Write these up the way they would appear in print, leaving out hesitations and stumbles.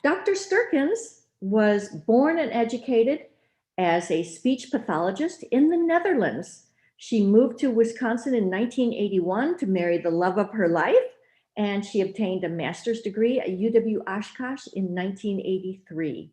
Dr. Sterkens was born and educated as a speech pathologist in the Netherlands. She moved to Wisconsin in 1981 to marry the love of her life, and she obtained a master's degree at UW Oshkosh in 1983.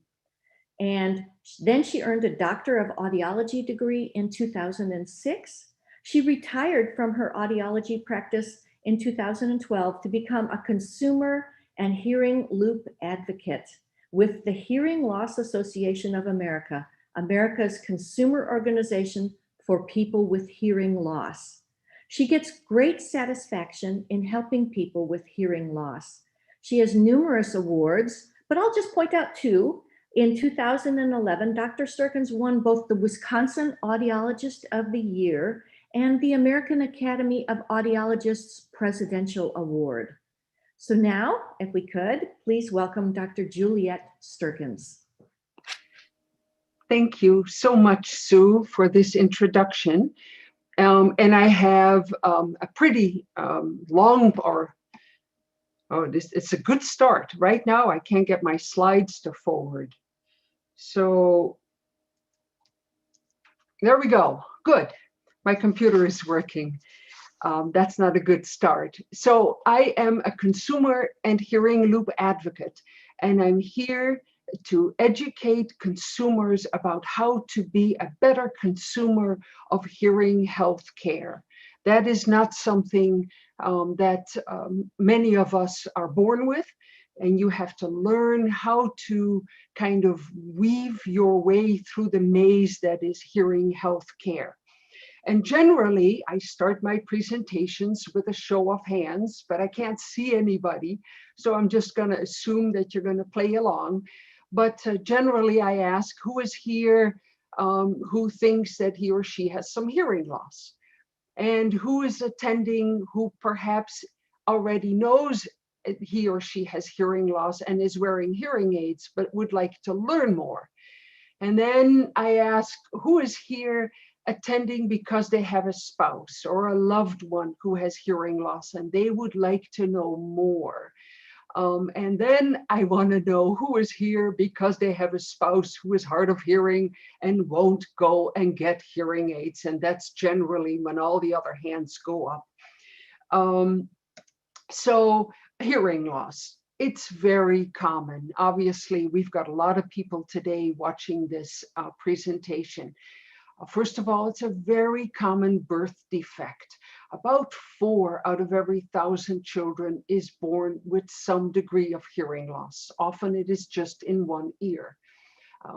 And then she earned a Doctor of Audiology degree in 2006. She retired from her audiology practice in 2012 to become a consumer and hearing loop advocate with the Hearing Loss Association of America, America's consumer organization for people with hearing loss. She gets great satisfaction in helping people with hearing loss. She has numerous awards, but I'll just point out two. In 2011, Dr. Sterkens won both the Wisconsin Audiologist of the Year and the American Academy of Audiologists Presidential Award. So now, if we could, please welcome Dr. Juliëtte Sterkens. Thank you so much, Sue, for this introduction. And I have a pretty it's a good start. Right now, I can't get my slides to forward. So there we go. Good. My computer is working. That's not a good start. So I am a consumer and hearing loop advocate, and I'm here to educate consumers about how to be a better consumer of hearing health care. That is not something that many of us are born with, and you have to learn how to kind of weave your way through the maze that is hearing health care. And generally, I start my presentations with a show of hands, but I can't see anybody, so I'm just going to assume that you're going to play along. But generally, I ask who is here who thinks that he or she has some hearing loss, and who is attending who perhaps already knows he or she has hearing loss and is wearing hearing aids, but would like to learn more. And then I ask who is here attending because they have a spouse or a loved one who has hearing loss and they would like to know more. And then I want to know who is here because they have a spouse who is hard of hearing and won't go and get hearing aids. And that's generally when all the other hands go up. So hearing loss, it's very common. Obviously, we've got a lot of people today watching this presentation. First of all, it's a very common birth defect. About 4 out of every 1,000 children is born with some degree of hearing loss. Often it is just in one ear.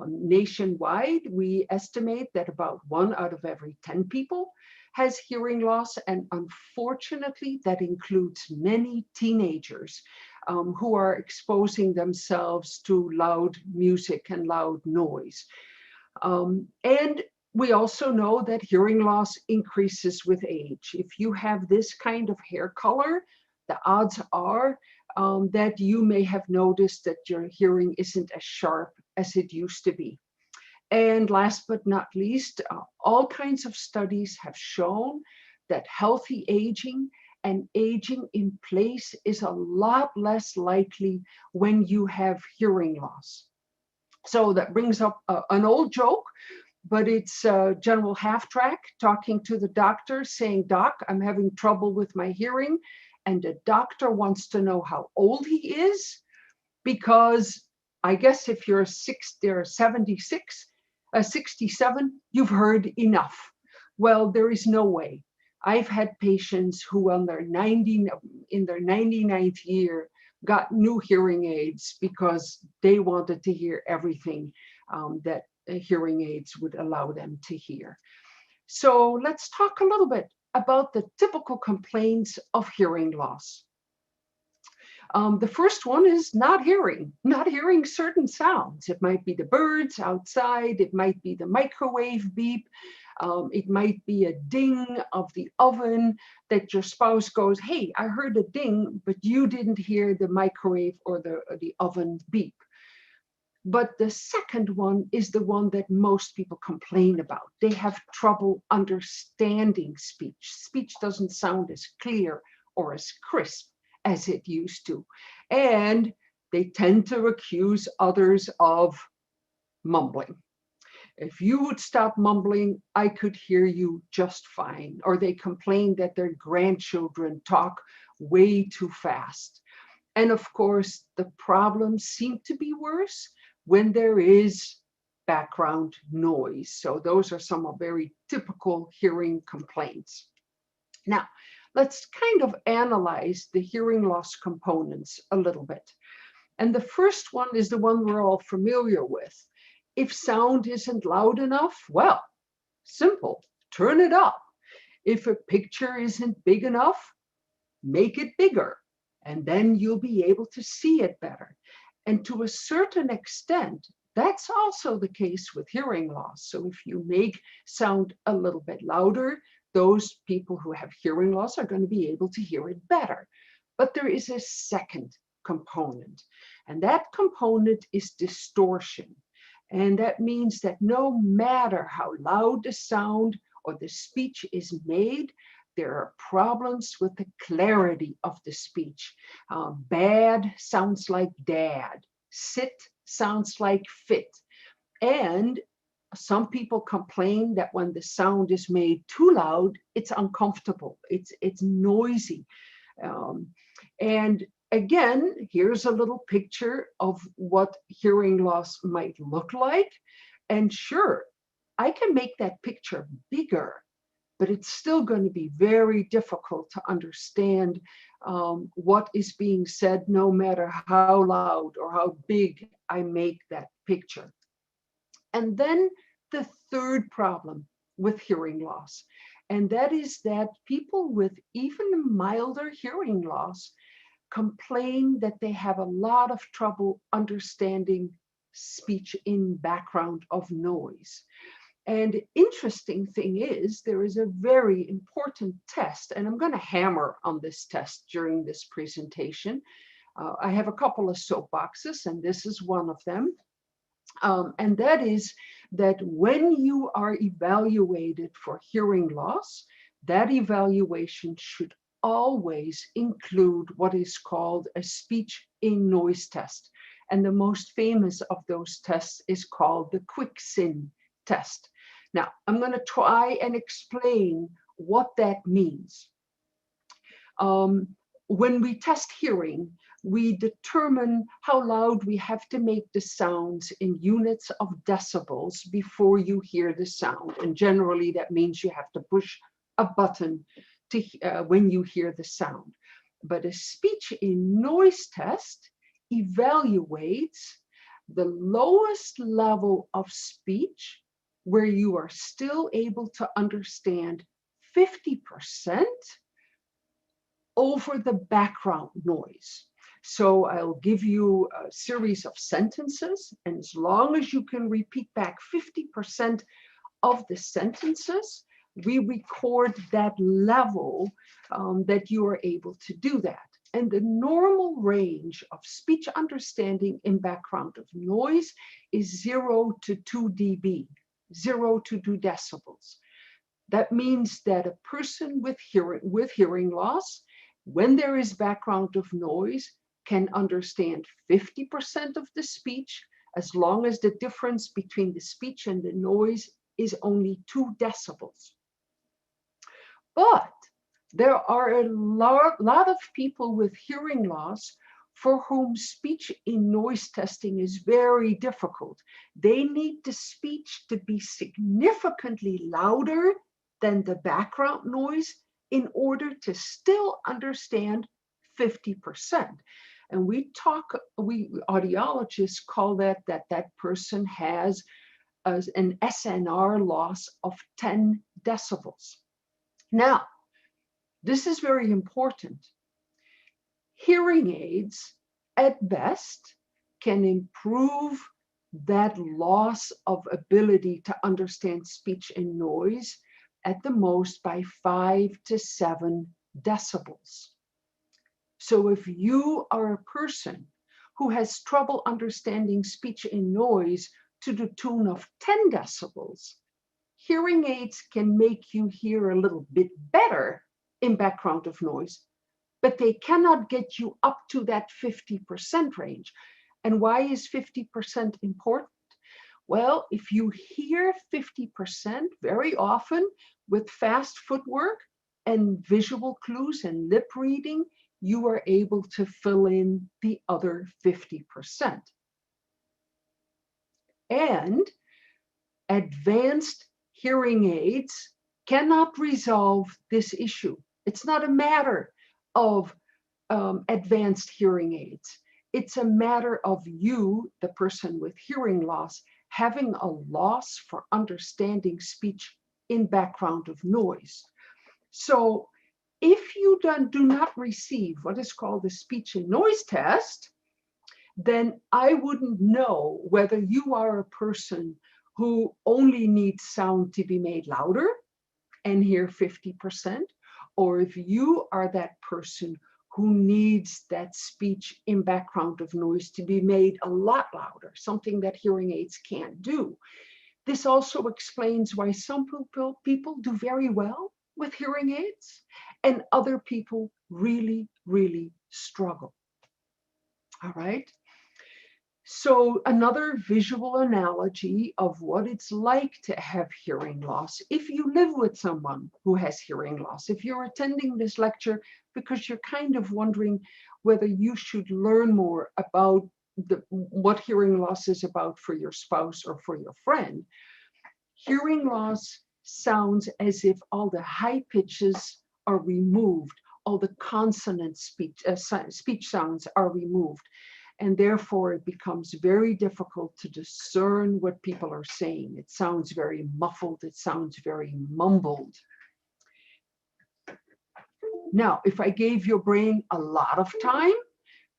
Nationwide, we estimate that about 1 out of every 10 people has hearing loss, and unfortunately, that includes many teenagers who are exposing themselves to loud music and loud noise. And we also know that hearing loss increases with age. If you have this kind of hair color, the odds are that you may have noticed that your hearing isn't as sharp as it used to be. And last but not least, all kinds of studies have shown that healthy aging and aging in place is a lot less likely when you have hearing loss. So that brings up an old joke, but it's General Half-Track talking to the doctor saying, "Doc, I'm having trouble with my hearing." And the doctor wants to know how old he is, because I guess if you're 60 or 76, 67, you've heard enough. Well, there is no way. I've had patients who in their 99th year got new hearing aids because they wanted to hear everything that hearing aids would allow them to hear. So let's talk a little bit about the typical complaints of hearing loss. The first one is not hearing certain sounds. It might be the birds outside, it might be the microwave beep, it might be a ding of the oven that your spouse goes, "Hey, I heard a ding, but you didn't hear the microwave or the oven beep." But the second one is the one that most people complain about. They have trouble understanding speech. Speech doesn't sound as clear or as crisp as it used to. And they tend to accuse others of mumbling. If you would stop mumbling, I could hear you just fine. Or they complain that their grandchildren talk way too fast. And of course, the problems seem to be worse when there is background noise. So those are some of very typical hearing complaints. Now, let's kind of analyze the hearing loss components a little bit. And the first one is the one we're all familiar with. If sound isn't loud enough, well, simple, turn it up. If a picture isn't big enough, make it bigger, and then you'll be able to see it better. And to a certain extent, that's also the case with hearing loss. So if you make sound a little bit louder, those people who have hearing loss are going to be able to hear it better. But there is a second component, and that component is distortion. And that means that no matter how loud the sound or the speech is made, there are problems with the clarity of the speech. Bad sounds like dad. Sit sounds like fit. And some people complain that when the sound is made too loud, it's uncomfortable. It's noisy. And again, here's a little picture of what hearing loss might look like. And sure, I can make that picture bigger, but it's still going to be very difficult to understand what is being said, no matter how loud or how big I make that picture. And then the third problem with hearing loss, and that is that people with even milder hearing loss complain that they have a lot of trouble understanding speech in background of noise. And interesting thing is, there is a very important test, and I'm going to hammer on this test during this presentation. I have a couple of soapboxes, and this is one of them. And that is that when you are evaluated for hearing loss, that evaluation should always include what is called a speech in noise test. And the most famous of those tests is called the Quick-SIN test. Now, I'm going to try and explain what that means. When we test hearing, we determine how loud we have to make the sounds in units of decibels before you hear the sound. And generally, that means you have to push a button to, when you hear the sound. But a speech in noise test evaluates the lowest level of speech where you are still able to understand 50% over the background noise. So I'll give you a series of sentences, and as long as you can repeat back 50% of the sentences, we record that level that you are able to do that. And the normal range of speech understanding in background of noise is 0 to 2 dB, 0 to 2 decibels. That means that a person with hearing loss, when there is background of noise, can understand 50% of the speech, as long as the difference between the speech and the noise is only 2 decibels. But there are a lot of people with hearing loss for whom speech in noise testing is very difficult. They need the speech to be significantly louder than the background noise in order to still understand 50%. And we audiologists call that person has an SNR loss of 10 decibels. Now, this is very important. Hearing aids, at best, can improve that loss of ability to understand speech and noise at the most by 5 to 7 decibels. So if you are a person who has trouble understanding speech and noise to the tune of 10 decibels, hearing aids can make you hear a little bit better in background of noise, but they cannot get you up to that 50% range. And why is 50% important? Well, if you hear 50% very often with fast footwork and visual clues and lip reading, you are able to fill in the other 50%. And advanced hearing aids cannot resolve this issue. It's not a matter of advanced hearing aids. It's a matter of you, the person with hearing loss, having a loss for understanding speech in background of noise. So if you do not receive what is called the speech and noise test, then I wouldn't know whether you are a person who only needs sound to be made louder and hear 50%, or if you are that person who needs that speech in background of noise to be made a lot louder, something that hearing aids can't do. This also explains why some people do very well with hearing aids and other people really, really struggle. All right. So another visual analogy of what it's like to have hearing loss. If you live with someone who has hearing loss, if you're attending this lecture because you're kind of wondering whether you should learn more about what hearing loss is about for your spouse or for your friend, hearing loss sounds as if all the high pitches are removed, all the consonant speech sounds are removed. And therefore, it becomes very difficult to discern what people are saying. It sounds very muffled. It sounds very mumbled. Now, if I gave your brain a lot of time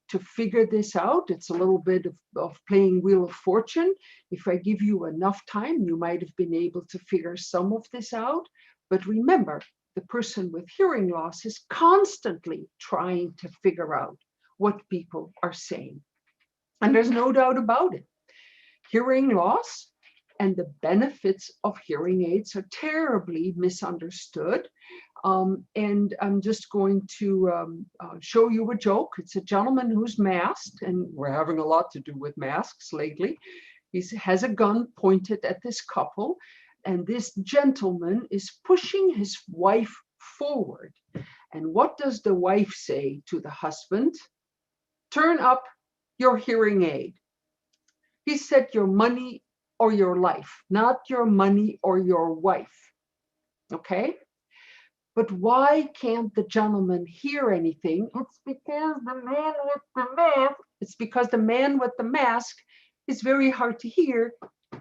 to figure this out, it's a little bit of playing Wheel of Fortune. If I give you enough time, you might have been able to figure some of this out. But remember, the person with hearing loss is constantly trying to figure out what people are saying. And there's no doubt about it. Hearing loss and the benefits of hearing aids are terribly misunderstood. And I'm just going to show you a joke. It's a gentleman who's masked, and we're having a lot to do with masks lately. He has a gun pointed at this couple, and this gentleman is pushing his wife forward. And what does the wife say to the husband? Turn up your hearing aid. He said your money or your life, not your money or your wife. Okay? But why can't the gentleman hear anything? It's because the man with the mask, it's because the man with the mask is very hard to hear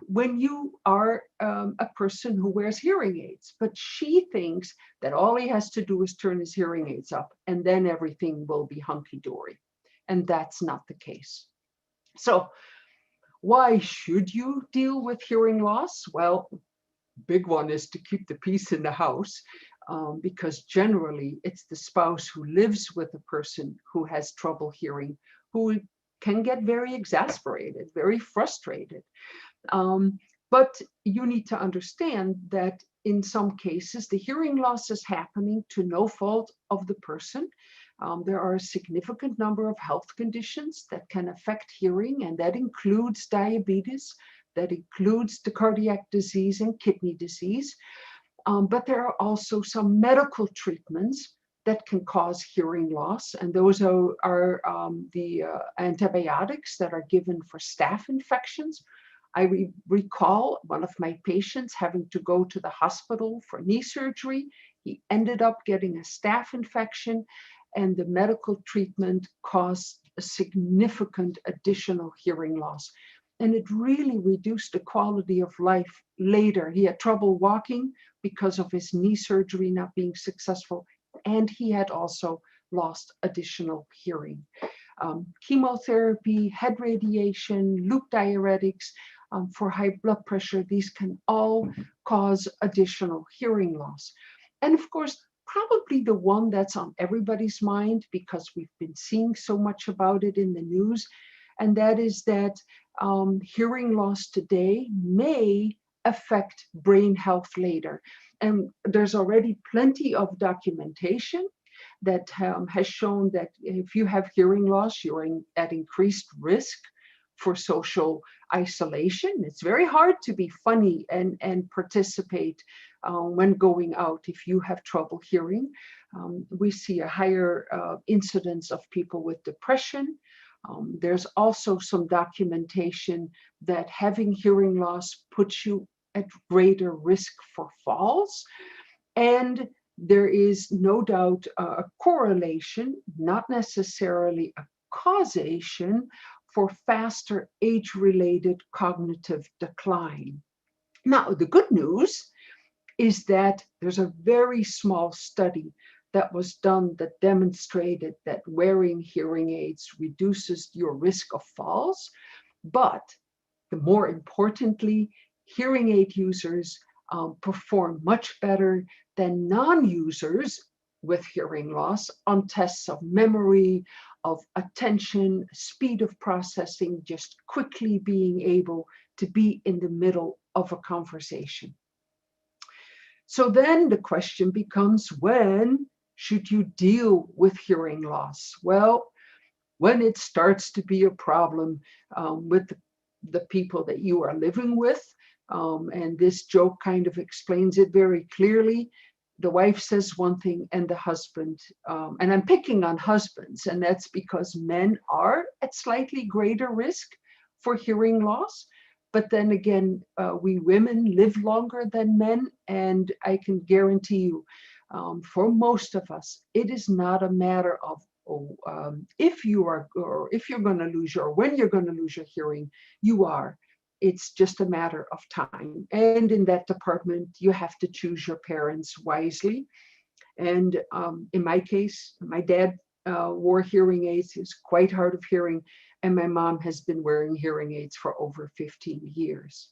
when you are a person who wears hearing aids. But she thinks that all he has to do is turn his hearing aids up and then everything will be hunky-dory. And that's not the case. So why should you deal with hearing loss? Well, big one is to keep the peace in the house, because generally it's the spouse who lives with a person who has trouble hearing who can get very exasperated, very frustrated. But you need to understand that in some cases, the hearing loss is happening to no fault of the person. There are a significant number of health conditions that can affect hearing, and that includes diabetes, that includes the cardiac disease and kidney disease. But there are also some medical treatments that can cause hearing loss, and those are the antibiotics that are given for staph infections. I recall one of my patients having to go to the hospital for knee surgery. He ended up getting a staph infection, and the medical treatment caused a significant additional hearing loss. And it really reduced the quality of life later. He had trouble walking because of his knee surgery not being successful, and he had also lost additional hearing. Chemotherapy, head radiation, loop diuretics for high blood pressure, these can all cause additional hearing loss. And of course, probably the one that's on everybody's mind, because we've been seeing so much about it in the news, and that is that hearing loss today may affect brain health later. And there's already plenty of documentation that has shown that if you have hearing loss, you're at increased risk for social isolation. It's very hard to be funny and participate when going out if you have trouble hearing. We see a higher incidence of people with depression. There's also some documentation that having hearing loss puts you at greater risk for falls. And there is no doubt a correlation, not necessarily a causation, for faster age-related cognitive decline. Now, the good news is that there's a very small study that was done that demonstrated that wearing hearing aids reduces your risk of falls. But more importantly, hearing aid users perform much better than non-users with hearing loss on tests of memory, of attention, speed of processing, just quickly being able to be in the middle of a conversation. So then the question becomes, when should you deal with hearing loss? Well, when it starts to be a problem with the people that you are living with, and this joke kind of explains it very clearly. The wife says one thing and the husband, and I'm picking on husbands, and that's because men are at slightly greater risk for hearing loss. But then again, we women live longer than men, and I can guarantee you, for most of us, it is not a matter of if you're going to lose your, or when you're going to lose your hearing. You are. It's just a matter of time. And in that department, you have to choose your parents wisely. And in my case, my dad wore hearing aids. He was quite hard of hearing. And my mom has been wearing hearing aids for over 15 years.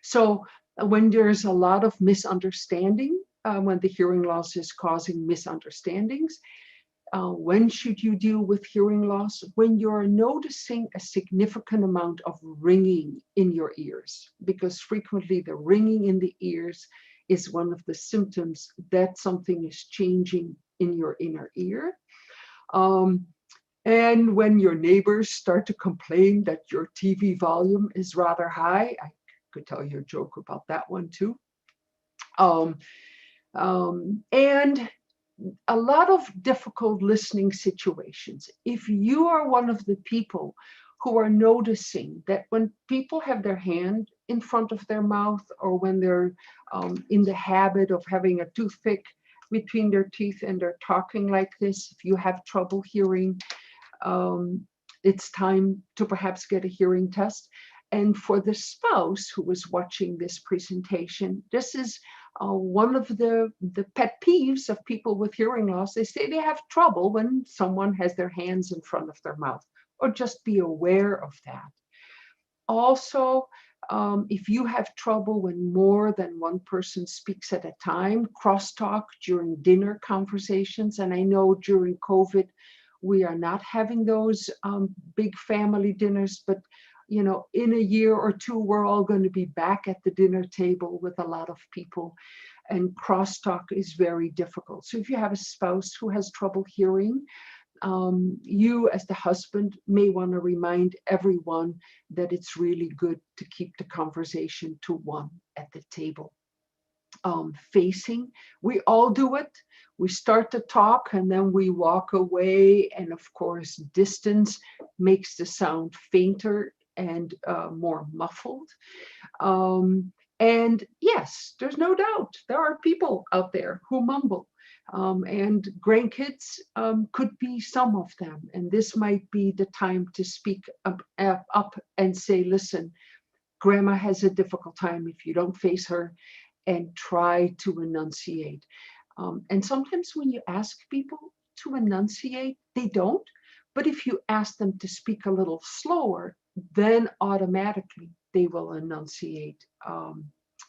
So when there's a lot of misunderstanding, when the hearing loss is causing misunderstandings, when should you deal with hearing loss? When you're noticing a significant amount of ringing in your ears, because frequently the ringing in the ears is one of the symptoms that something is changing in your inner ear. And when your neighbors start to complain that your TV volume is rather high, I could tell you a joke about that one too. And a lot of difficult listening situations. If you are one of the people who are noticing that when people have their hand in front of their mouth, or when they're in the habit of having a toothpick between their teeth and they're talking like this, if you have trouble hearing, it's time to perhaps get a hearing test. And for the spouse who is watching this presentation, this is one of the pet peeves of people with hearing loss. They say they have trouble when someone has their hands in front of their mouth, or just be aware of that. Also, if you have trouble when more than one person speaks at a time, crosstalk during dinner conversations, and I know during COVID, we are not having those big family dinners, but you know, in a year or two, we're all going to be back at the dinner table with a lot of people, and crosstalk is very difficult. So if you have a spouse who has trouble hearing, you as the husband may want to remind everyone that it's really good to keep the conversation to one at the table. Facing, we all do it. We start to talk and then we walk away, and of course distance makes the sound fainter and more muffled. And yes, there's no doubt there are people out there who mumble, and grandkids could be some of them. And this might be the time to speak up and say, listen, grandma has a difficult time. If you don't face her, and try to enunciate. And sometimes when you ask people to enunciate, they don't. But if you ask them to speak a little slower, then automatically they will enunciate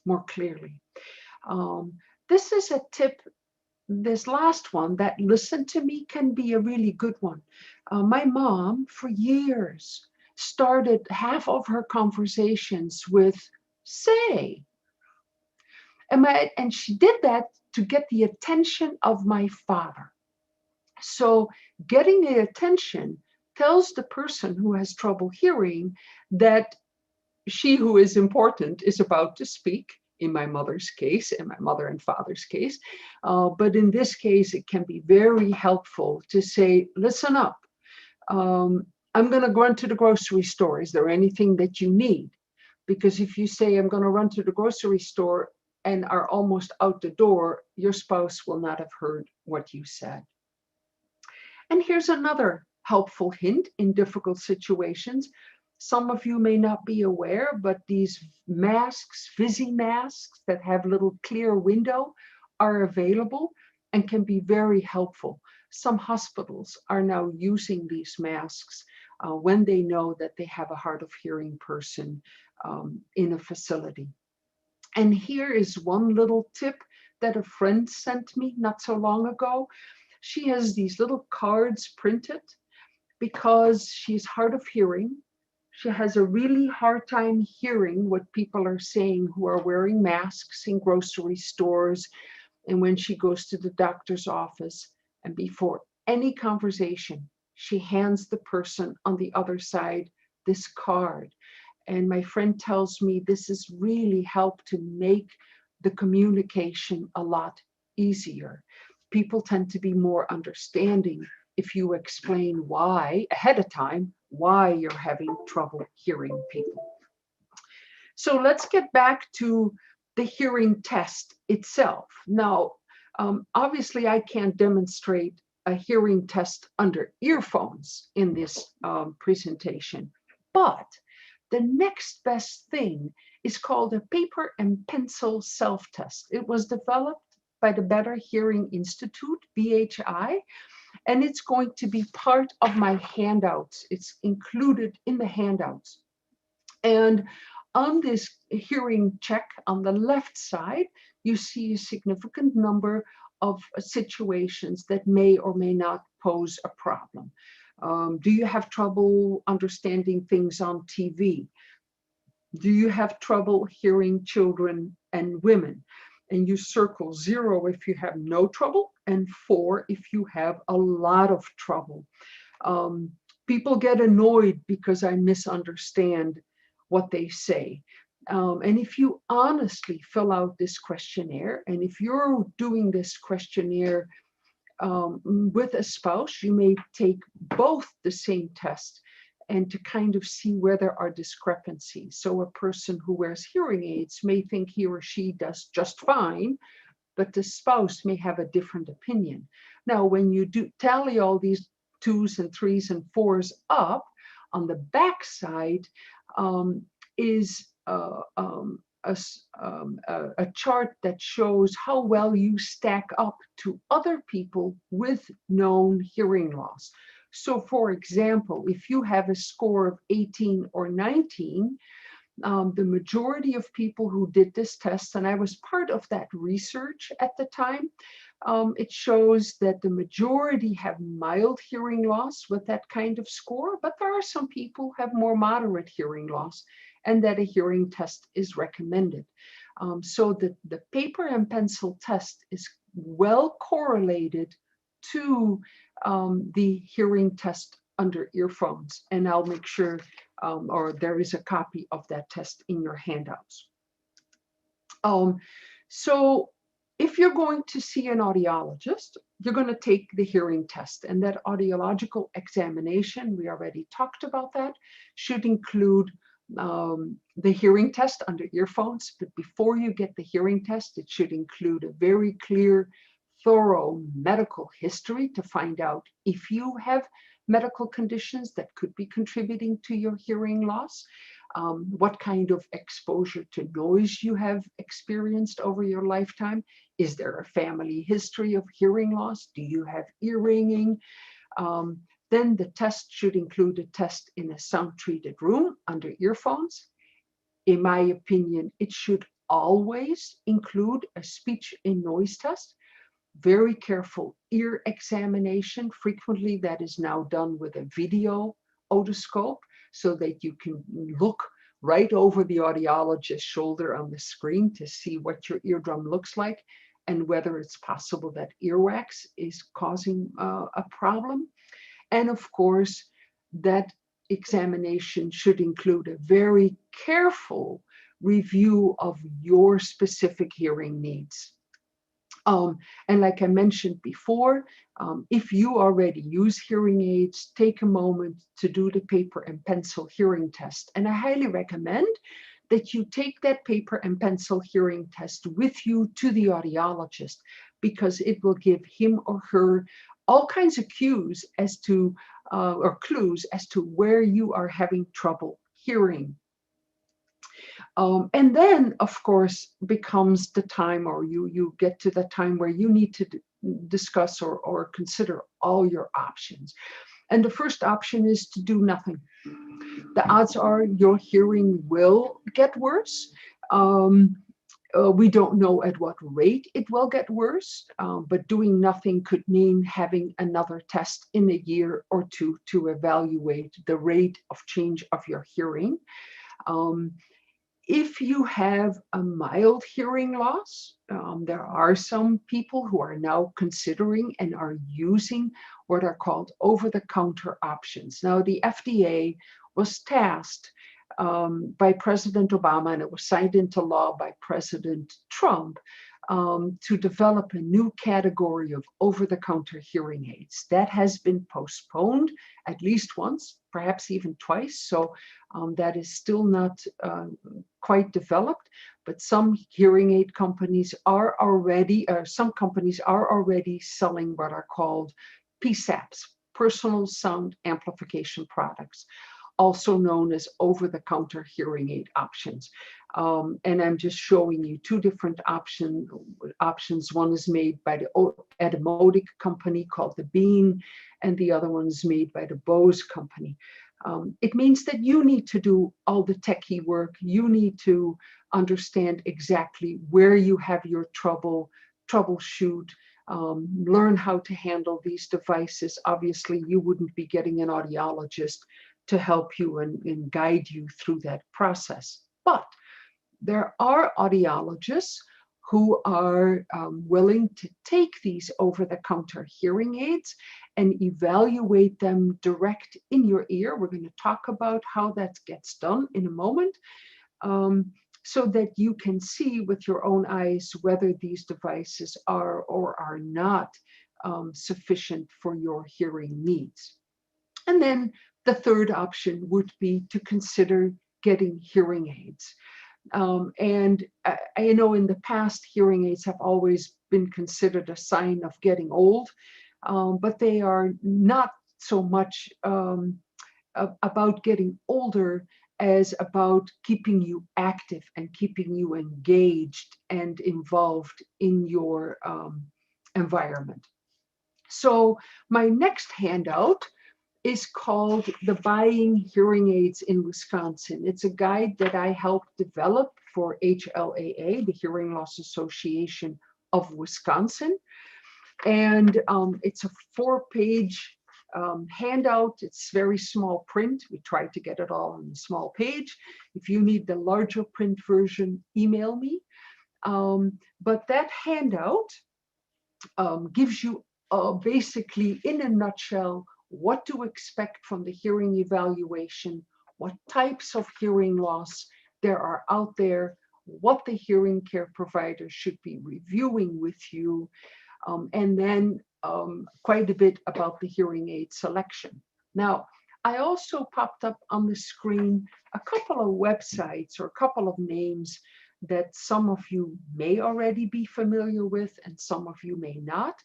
more clearly. This is a tip, this last one, that listen to me, can be a really good one. My mom, for years, started half of her conversations with say. And she did that to get the attention of my father. So getting the attention tells the person who has trouble hearing that she who is important is about to speak, in my mother's case, in my mother and father's case. But in this case, it can be very helpful to say, listen up. I'm going to run to the grocery store. Is there anything that you need? Because if you say, I'm going to run to the grocery store and are almost out the door, your spouse will not have heard what you said. And here's another helpful hint in difficult situations. Some of you may not be aware, but these masks, fizzy masks that have little clear window are available and can be very helpful. Some hospitals are now using these masks when they know that they have a hard of hearing person in a facility. And here is one little tip that a friend sent me not so long ago. She has these little cards printed because she's hard of hearing. She has a really hard time hearing what people are saying who are wearing masks in grocery stores and when she goes to the doctor's office. And before any conversation, she hands the person on the other side this card. And my friend tells me this has really helped to make the communication a lot easier. People tend to be more understanding if you explain why ahead of time, why you're having trouble hearing people. So let's get back to the hearing test itself. Now, obviously I can't demonstrate a hearing test under earphones in this presentation, but the next best thing is called a paper and pencil self-test. It was developed by the Better Hearing Institute, BHI, and it's going to be part of my handouts. It's included in the handouts. And on this hearing check on the left side, you see a significant number of situations that may or may not pose a problem. Do you have trouble understanding things on TV? Do you have trouble hearing children and women? And you circle 0 if you have no trouble and 4 if you have a lot of trouble. People get annoyed because I misunderstand what they say. And if you honestly fill out this questionnaire, and if you're doing this questionnaire with a spouse, you may take both the same test and to kind of see where there are discrepancies. So a person who wears hearing aids may think he or she does just fine, but the spouse may have a different opinion. Now, when you do tally all these 2s and 3s and 4s up, on the back side is a chart that shows how well you stack up to other people with known hearing loss. So for example, if you have a score of 18 or 19, the majority of people who did this test, and I was part of that research at the time, it shows that the majority have mild hearing loss with that kind of score, but there are some people who have more moderate hearing loss and that a hearing test is recommended. So the paper and pencil test is well correlated to the hearing test under earphones, and I'll make sure or there is a copy of that test in your handouts. So if you're going to see an audiologist, you're going to take the hearing test, and that audiological examination, we already talked about that, should include the hearing test under earphones. But before you get the hearing test, it should include a very clear, thorough medical history to find out if you have medical conditions that could be contributing to your hearing loss, what kind of exposure to noise you have experienced over your lifetime. Is there a family history of hearing loss? Do you have ear ringing? Then the test should include a test in a sound-treated room under earphones. In my opinion, it should always include a speech and noise test. Very careful ear examination. Frequently that is now done with a video otoscope so that you can look right over the audiologist's shoulder on the screen to see what your eardrum looks like. and whether it's possible that earwax is causing a problem. And of course, that examination should include a very careful review of your specific hearing needs. And like I mentioned before, if you already use hearing aids, take a moment to do the paper and pencil hearing test. And I highly recommend that you take that paper and pencil hearing test with you to the audiologist, because it will give him or her all kinds of cues as to, or clues as to where you are having trouble hearing. And then, of course, becomes the time, or you get to the time where you need to discuss or consider all your options. And the first option is to do nothing. The odds are your hearing will get worse. We don't know at what rate it will get worse, but doing nothing could mean having another test in a year or two to evaluate the rate of change of your hearing. If you have a mild hearing loss, there are some people who are now considering and are using what are called over-the-counter options. Now, the FDA was tasked by President Obama, and it was signed into law by President Trump, to develop a new category of over-the-counter hearing aids. That has been postponed at least once, perhaps even twice. So that is still not quite developed, but some hearing aid companies are already, some companies are already selling what are called PSAPs, personal sound amplification products, also known as over-the-counter hearing aid options. And I'm just showing you two different options. One is made by the automotive company called the Bean, and the other one is made by the Bose company. It means that you need to do all the techie work. You need to understand exactly where you have your troubleshoot, learn how to handle these devices. Obviously, you wouldn't be getting an audiologist to help you and guide you through that process. But there are audiologists who are willing to take these over-the-counter hearing aids and evaluate them direct in your ear. We're going to talk about how that gets done in a moment, so that you can see with your own eyes whether these devices are or are not sufficient for your hearing needs. And then the third option would be to consider getting hearing aids. And I know in the past, hearing aids have always been considered a sign of getting old, but they are not so much about getting older as about keeping you active and keeping you engaged and involved in your environment. So my next handout is called The Buying Hearing Aids in Wisconsin. It's a guide that I helped develop for HLAA, the Hearing Loss Association of Wisconsin. And it's a 4-page handout. It's very small print. We tried to get it all on a small page. If you need the larger print version, email me. But that handout gives you basically, in a nutshell, what to expect from the hearing evaluation, what types of hearing loss there are out there, what the hearing care provider should be reviewing with you, and then quite a bit about the hearing aid selection. Now, I also popped up on the screen a couple of websites or a couple of names that some of you may already be familiar with and some of you may not.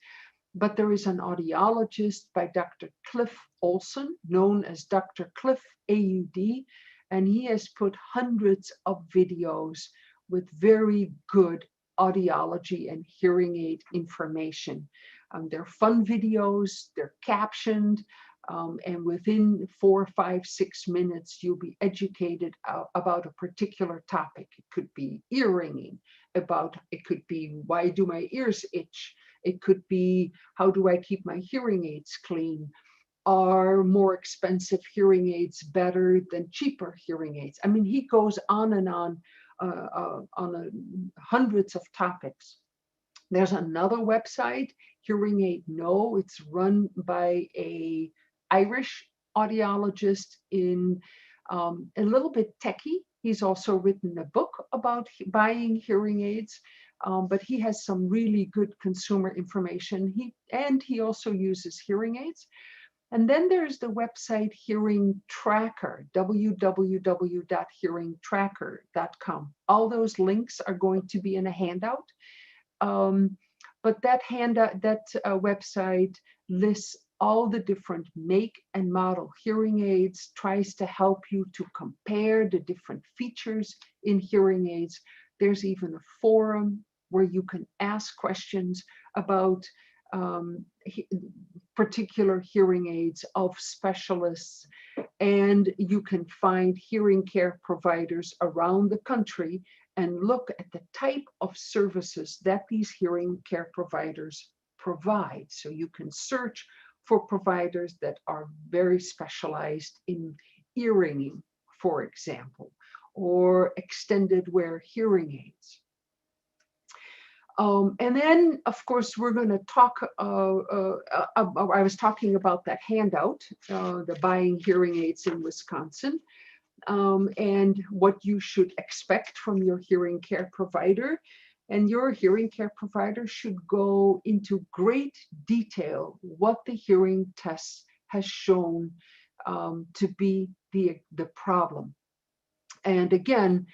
But there is an audiologist by Dr. Cliff Olson, known as Dr. Cliff AUD, and he has put hundreds of videos with very good audiology and hearing aid information. They're fun videos, they're captioned, and within 4, 5, 6 minutes, you'll be educated about a particular topic. It could be ear ringing, it could be why do my ears itch? It could be how do I keep my hearing aids clean? Are more expensive hearing aids better than cheaper hearing aids? I mean, he goes on and on hundreds of topics. There's another website, Hearing Aid No. It's run by a Irish audiologist in a little bit techie. He's also written a book about buying hearing aids, but he has some really good consumer information. He also uses hearing aids. And then there's the website Hearing Tracker, www.hearingtracker.com. All those links are going to be in a handout. But that website lists all the different make and model hearing aids, tries to help you to compare the different features in hearing aids. There's even a forum where you can ask questions about particular hearing aids of specialists, and you can find hearing care providers around the country and look at the type of services that these hearing care providers provide. So you can search for providers that are very specialized in earringing, for example, or extended wear hearing aids. And then, of course, we're going to talk, I was talking about that handout, the Buying Hearing Aids in Wisconsin, and what you should expect from your hearing care provider. And your hearing care provider should go into great detail what the hearing test has shown to be the problem. And again,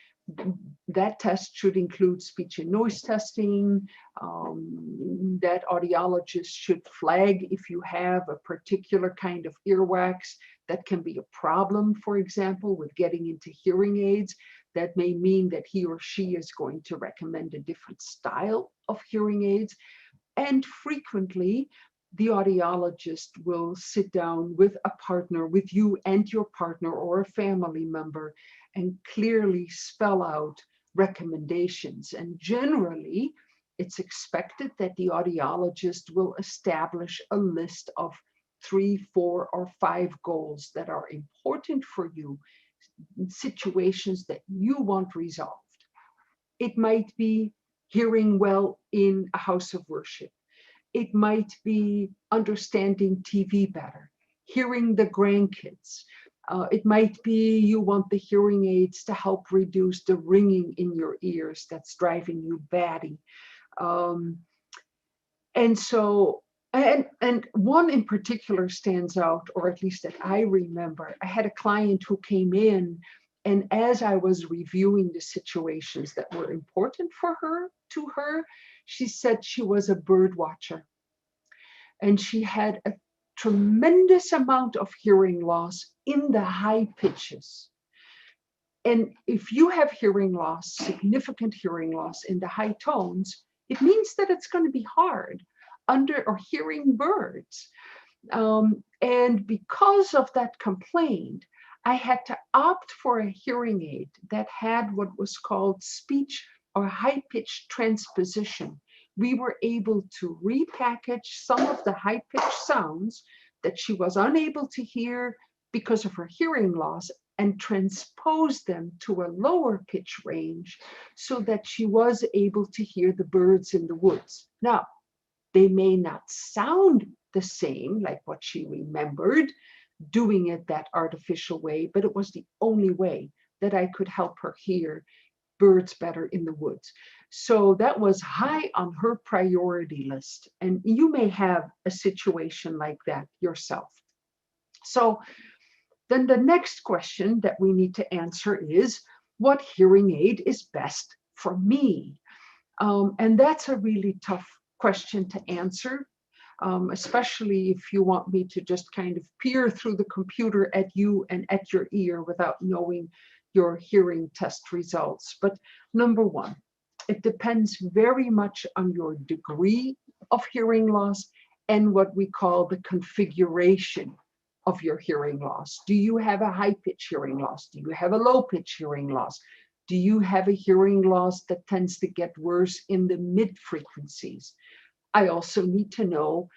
that test should include speech and noise testing. That audiologist should flag if you have a particular kind of earwax that can be a problem, for example, with getting into hearing aids. That may mean that he or she is going to recommend a different style of hearing aids. And frequently, the audiologist will sit down with a partner, with you and your partner or a family member, and clearly spell out recommendations. And generally, it's expected that the audiologist will establish a list of 3, 4, or 5 goals that are important for you, situations that you want resolved. It might be hearing well in a house of worship. It might be understanding TV better, hearing the grandkids. It might be you want the hearing aids to help reduce the ringing in your ears that's driving you batty. And one in particular stands out, or at least that I remember. I had a client who came in, and as I was reviewing the situations that were important to her, she said she was a bird watcher. And she had a tremendous amount of hearing loss in the high pitches. And if you have hearing loss, significant hearing loss in the high tones, it means that it's going to be hard hearing birds. And because of that complaint, I had to opt for a hearing aid that had what was called speech or high-pitched transposition. We were able to repackage some of the high-pitched sounds that she was unable to hear because of her hearing loss and transpose them to a lower pitch range so that she was able to hear the birds in the woods. Now, they may not sound the same like what she remembered doing it that artificial way, but it was the only way that I could help her hear birds better in the woods. So that was high on her priority list. And you may have a situation like that yourself. So then the next question that we need to answer is, what hearing aid is best for me? And that's a really tough question to answer, especially if you want me to just kind of peer through the computer at you and at your ear without knowing your hearing test results. But number one, it depends very much on your degree of hearing loss and what we call the configuration of your hearing loss. Do you have a high-pitch hearing loss? Do you have a low-pitch hearing loss? Do you have a hearing loss that tends to get worse in the mid-frequencies? I also need to know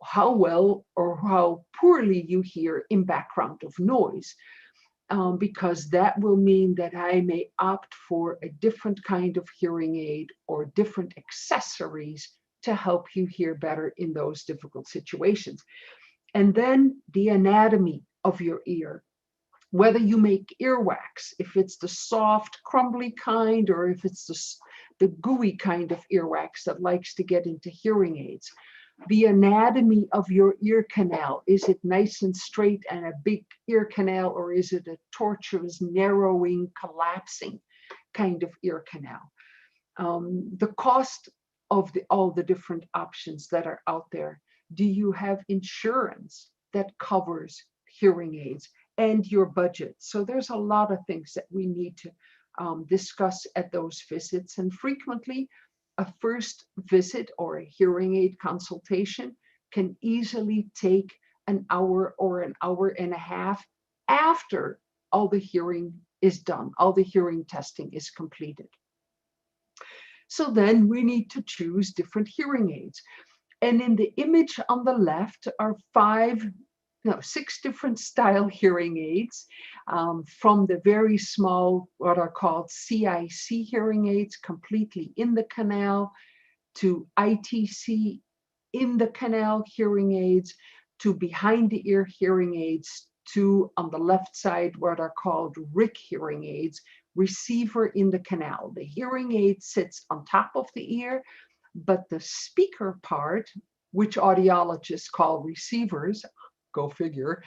how well or how poorly you hear in background of noise. because that will mean that I may opt for a different kind of hearing aid or different accessories to help you hear better in those difficult situations. And then the anatomy of your ear, whether you make earwax, if it's the soft, crumbly kind, or if it's the gooey kind of earwax that likes to get into hearing aids. The anatomy of your ear canal, is it nice and straight and a big ear canal, or is it a tortuous, narrowing, collapsing kind of ear canal? The cost of all the different options that are out there. Do you have insurance that covers hearing aids and your budget? So there's a lot of things that we need to discuss at those visits. And frequently, a first visit or a hearing aid consultation can easily take an hour or an hour and a half after all the hearing is done, all the hearing testing is completed. So then we need to choose different hearing aids. And in the image on the left are 6 different style hearing aids, from the very small, what are called CIC hearing aids, completely in the canal, to ITC in the canal hearing aids, to behind the ear hearing aids, to on the left side what are called RIC hearing aids, receiver in the canal. The hearing aid sits on top of the ear, but the speaker part, which audiologists call receivers, go figure,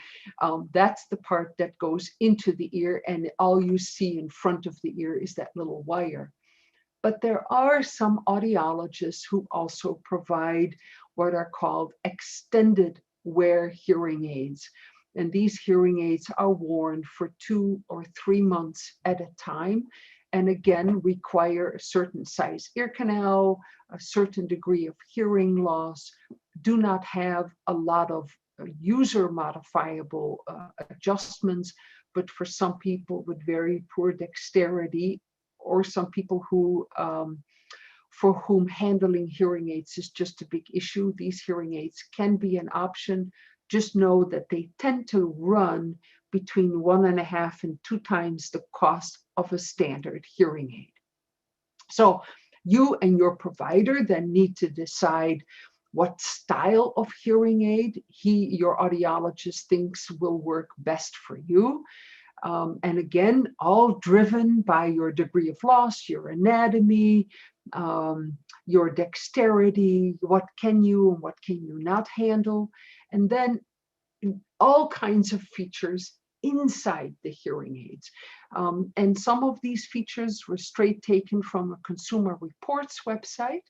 that's the part that goes into the ear, and all you see in front of the ear is that little wire. But there are some audiologists who also provide what are called extended wear hearing aids. And these hearing aids are worn for 2 or 3 months at a time, and again require a certain size ear canal, a certain degree of hearing loss, do not have a lot of user modifiable adjustments, but for some people with very poor dexterity, or some people who for whom handling hearing aids is just a big issue, these hearing aids can be an option. Just know that they tend to run between 1.5 and 2 times the cost of a standard hearing aid. So you and your provider then need to decide what style of hearing aid your audiologist thinks will work best for you. And again, all driven by your degree of loss, your anatomy, your dexterity, what can you and what can you not handle, and then all kinds of features inside the hearing aids. And some of these features were straight taken from a Consumer Reports website,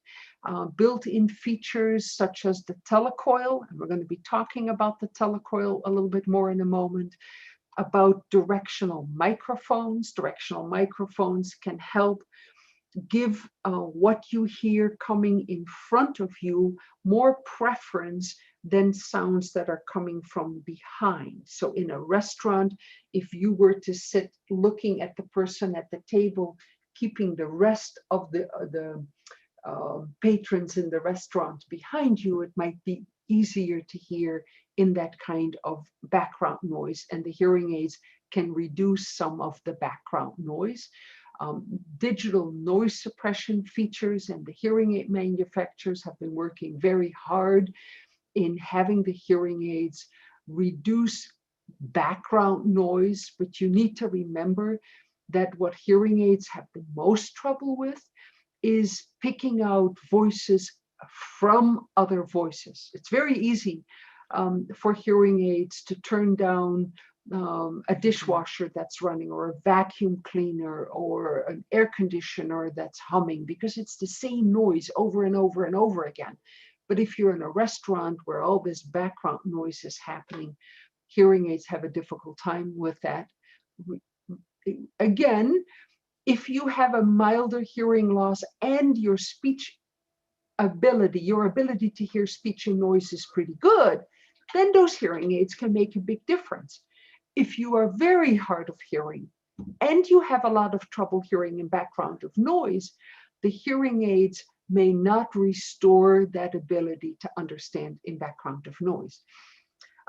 built-in features such as the telecoil, and we're going to be talking about the telecoil a little bit more in a moment, about directional microphones. Directional microphones can help give what you hear coming in front of you more preference than sounds that are coming from behind. So in a restaurant, if you were to sit looking at the person at the table, keeping the rest of the patrons in the restaurant behind you, it might be easier to hear in that kind of background noise, and the hearing aids can reduce some of the background noise. Digital noise suppression features, and the hearing aid manufacturers have been working very hard in having the hearing aids reduce background noise. But you need to remember that what hearing aids have the most trouble with is picking out voices from other voices. It's very easy for hearing aids to turn down a dishwasher that's running, or a vacuum cleaner, or an air conditioner that's humming, because it's the same noise over and over and over again. But if you're in a restaurant where all this background noise is happening, hearing aids have a difficult time with that. Again, if you have a milder hearing loss and your speech ability, your ability to hear speech and noise is pretty good, then those hearing aids can make a big difference. If you are very hard of hearing and you have a lot of trouble hearing in background of noise, the hearing aids may not restore that ability to understand in background of noise.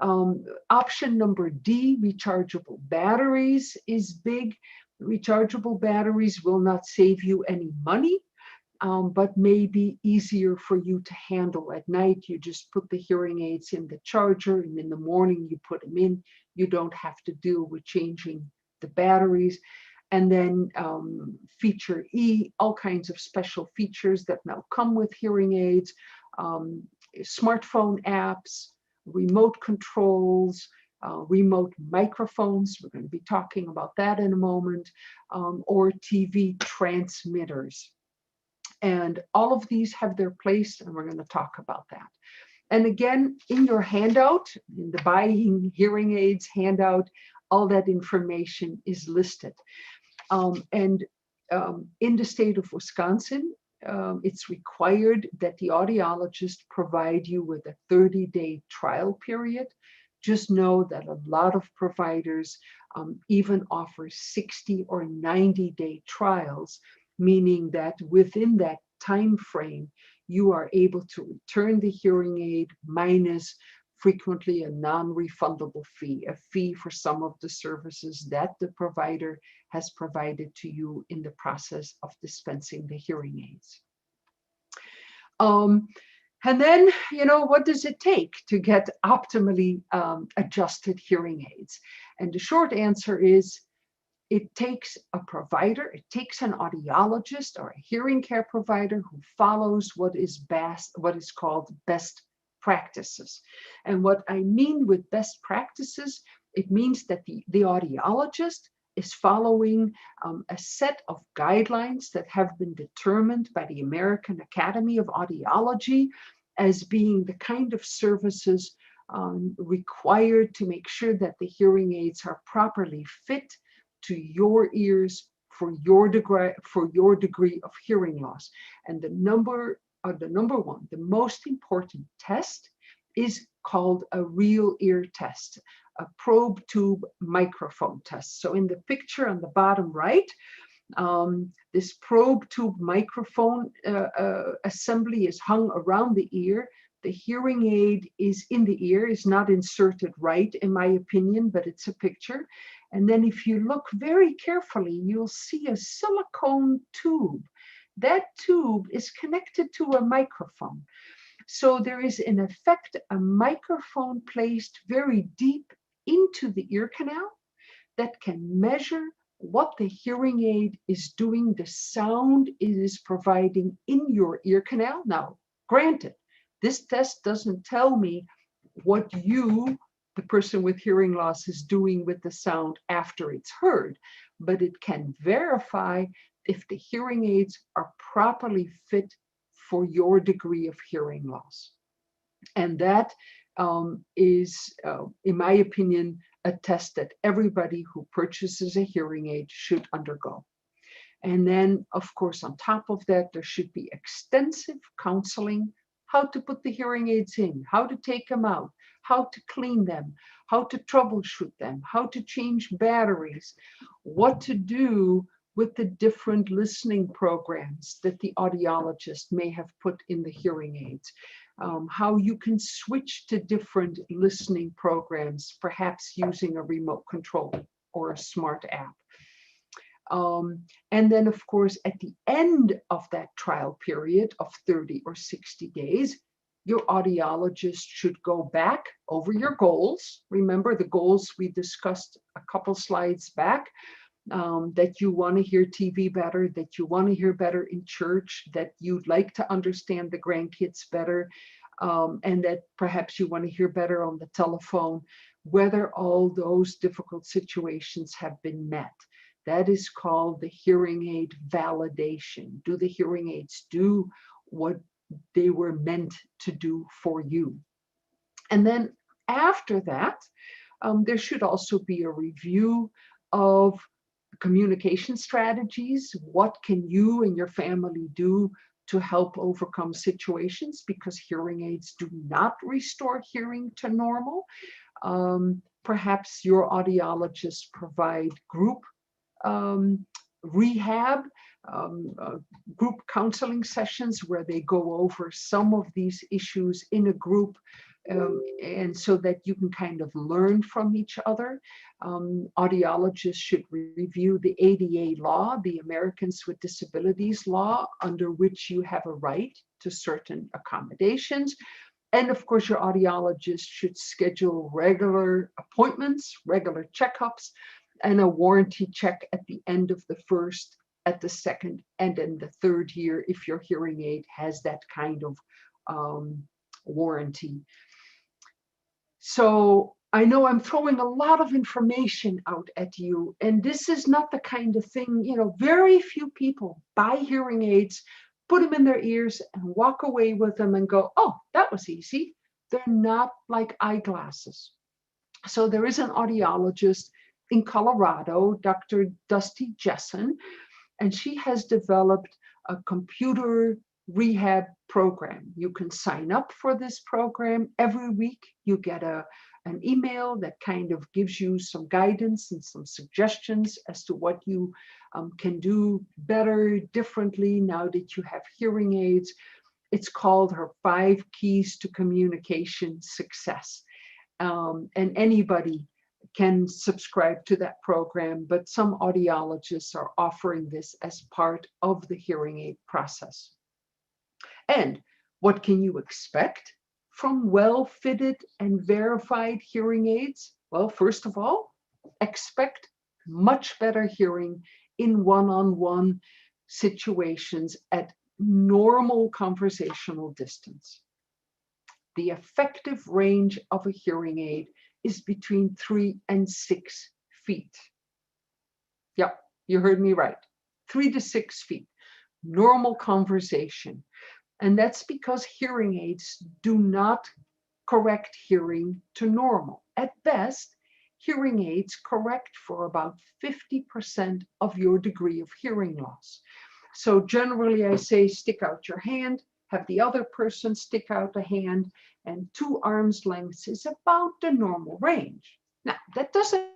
Option number D, rechargeable batteries, is big. Rechargeable batteries will not save you any money, but may be easier for you to handle at night. You just put the hearing aids in the charger, and in the morning you put them in. You don't have to deal with changing the batteries. And then feature E, all kinds of special features that now come with hearing aids, smartphone apps, remote controls, remote microphones. We're going to be talking about that in a moment, or TV transmitters. And all of these have their place, and we're going to talk about that. And again, in your handout, in the Buying Hearing Aids handout, all that information is listed. In the state of Wisconsin, it's required that the audiologist provide you with a 30-day trial period. Just know that a lot of providers even offer 60 or 90-day trials, meaning that within that time frame, you are able to return the hearing aid minus frequently a non-refundable fee, a fee for some of the services that the provider has provided to you in the process of dispensing the hearing aids. And then, what does it take to get optimally adjusted hearing aids? And the short answer is, it takes a provider, it takes an audiologist or a hearing care provider who follows what is called best practices. And what I mean with best practices, it means that the audiologist is following a set of guidelines that have been determined by the American Academy of Audiology as being the kind of services required to make sure that the hearing aids are properly fit to your ears for your degree of hearing loss. And the number one, the most important test is called a real ear test, a probe tube microphone test. So in the picture on the bottom right, this probe tube microphone assembly is hung around the ear. The hearing aid is in the ear, is not inserted right, in my opinion, but it's a picture. And then if you look very carefully, you'll see a silicone tube. That tube is connected to a microphone. So there is, in effect, a microphone placed very deep into the ear canal that can measure what the hearing aid is doing, the sound it is providing in your ear canal. Now, granted, this test doesn't tell me what you, the person with hearing loss, is doing with the sound after it's heard, but it can verify if the hearing aids are properly fit for your degree of hearing loss. And that is, in my opinion, a test that everybody who purchases a hearing aid should undergo. And then, of course, on top of that, there should be extensive counseling, how to put the hearing aids in, how to take them out, how to clean them, how to troubleshoot them, how to change batteries, what to do with the different listening programs that the audiologist may have put in the hearing aids, how you can switch to different listening programs, perhaps using a remote control or a smart app. And then, of course, at the end of that trial period of 30 or 60 days, your audiologist should go back over your goals. Remember the goals we discussed a couple slides back, that you want to hear TV better, that you want to hear better in church, that you'd like to understand the grandkids better, and that perhaps you want to hear better on the telephone, whether all those difficult situations have been met. That is called the hearing aid validation. Do the hearing aids do what they were meant to do for you? And then after that, there should also be a review of communication strategies. What can you and your family do to help overcome situations? Because hearing aids do not restore hearing to normal. Perhaps your audiologists provide group rehab, group counseling sessions where they go over some of these issues in a group and so that you can kind of learn from each other. Audiologists should review the ADA law, the Americans with Disabilities law, under which you have a right to certain accommodations. And of course, your audiologist should schedule regular appointments, regular checkups, and a warranty check at the end of the first, at the second, and in the third year if your hearing aid has that kind of warranty. So I know I'm throwing a lot of information out at you, and this is not the kind of thing, very few people buy hearing aids, put them in their ears and walk away with them and go, oh, that was easy. They're not like eyeglasses. So there is an audiologist in Colorado, Dr. Dusty Jessen, and she has developed a computer rehab program. You can sign up for this program. Every week you get an email that kind of gives you some guidance and some suggestions as to what you can do better, differently now that you have hearing aids. It's called her 5 Keys to Communication Success. And anybody can subscribe to that program, but some audiologists are offering this as part of the hearing aid process. And what can you expect from well-fitted and verified hearing aids? Well, first of all, expect much better hearing in one-on-one situations at normal conversational distance. The effective range of a hearing aid is between 3 and 6 feet. Yep, you heard me right. 3 to 6 feet, normal conversation. And that's because hearing aids do not correct hearing to normal. At best, hearing aids correct for about 50% of your degree of hearing loss. So generally I say stick out your hand, have the other person stick out a hand, and 2 arms lengths is about the normal range. Now, that doesn't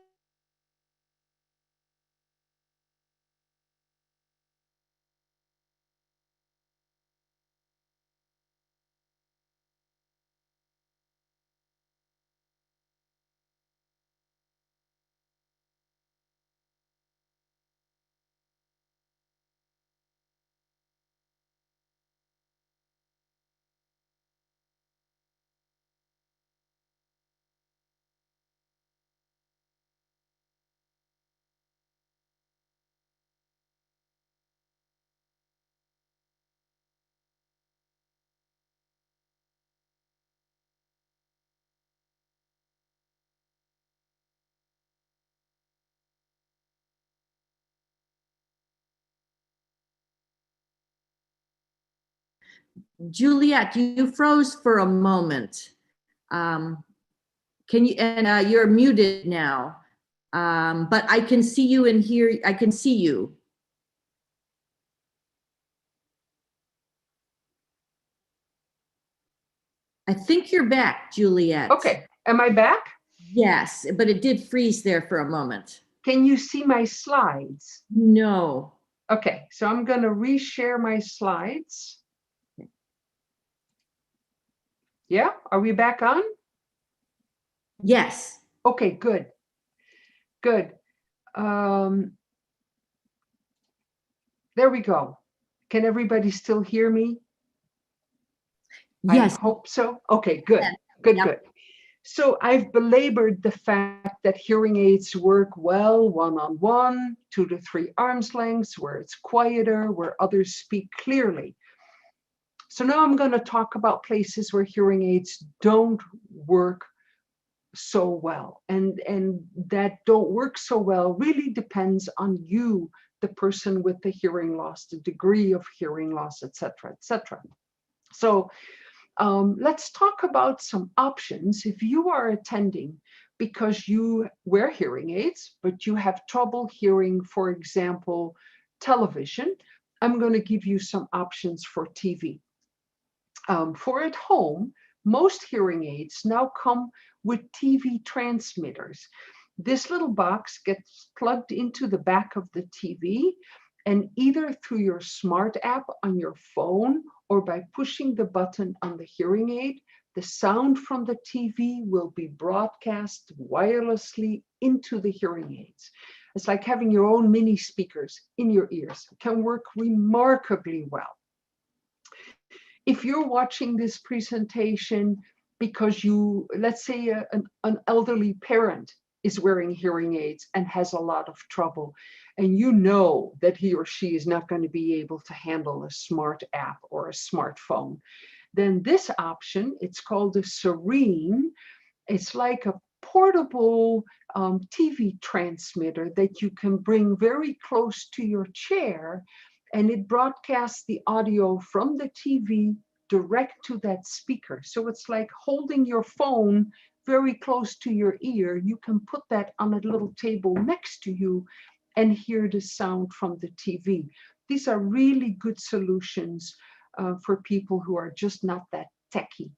Juliette, you froze for a moment. Can you, and you're muted now, but I can see you and hear, I can see you. I think you're back, Juliette. Okay, am I back? Yes, but it did freeze there for a moment. Can you see my slides? No. Okay, so I'm going to reshare my slides. Yeah, are we back on? Yes. Okay, good. Good. There we go. Can everybody still hear me? Yes. I hope so. Okay, good. Good, Yep. good. So I've belabored the fact that hearing aids work well one-on-one, 2 to 3 arms lengths, where it's quieter, where others speak clearly. So now I'm going to talk about places where hearing aids don't work so well. And that don't work so well really depends on you, the person with the hearing loss, the degree of hearing loss, et cetera, et cetera. So let's talk about some options if you are attending because you wear hearing aids, but you have trouble hearing, for example, television. I'm going to give you some options for TV. For at home, most hearing aids now come with TV transmitters. This little box gets plugged into the back of the TV, and either through your smart app on your phone or by pushing the button on the hearing aid, the sound from the TV will be broadcast wirelessly into the hearing aids. It's like having your own mini speakers in your ears. It can work remarkably well. If you're watching this presentation because you, let's say an elderly parent is wearing hearing aids and has a lot of trouble, and you know that he or she is not going to be able to handle a smart app or a smartphone, then this option, it's called a Serene. It's like a portable TV transmitter that you can bring very close to your chair, and it broadcasts the audio from the TV direct to that speaker. So it's like holding your phone very close to your ear. You can put that on a little table next to you and hear the sound from the TV. These are really good solutions for people who are just not that techy.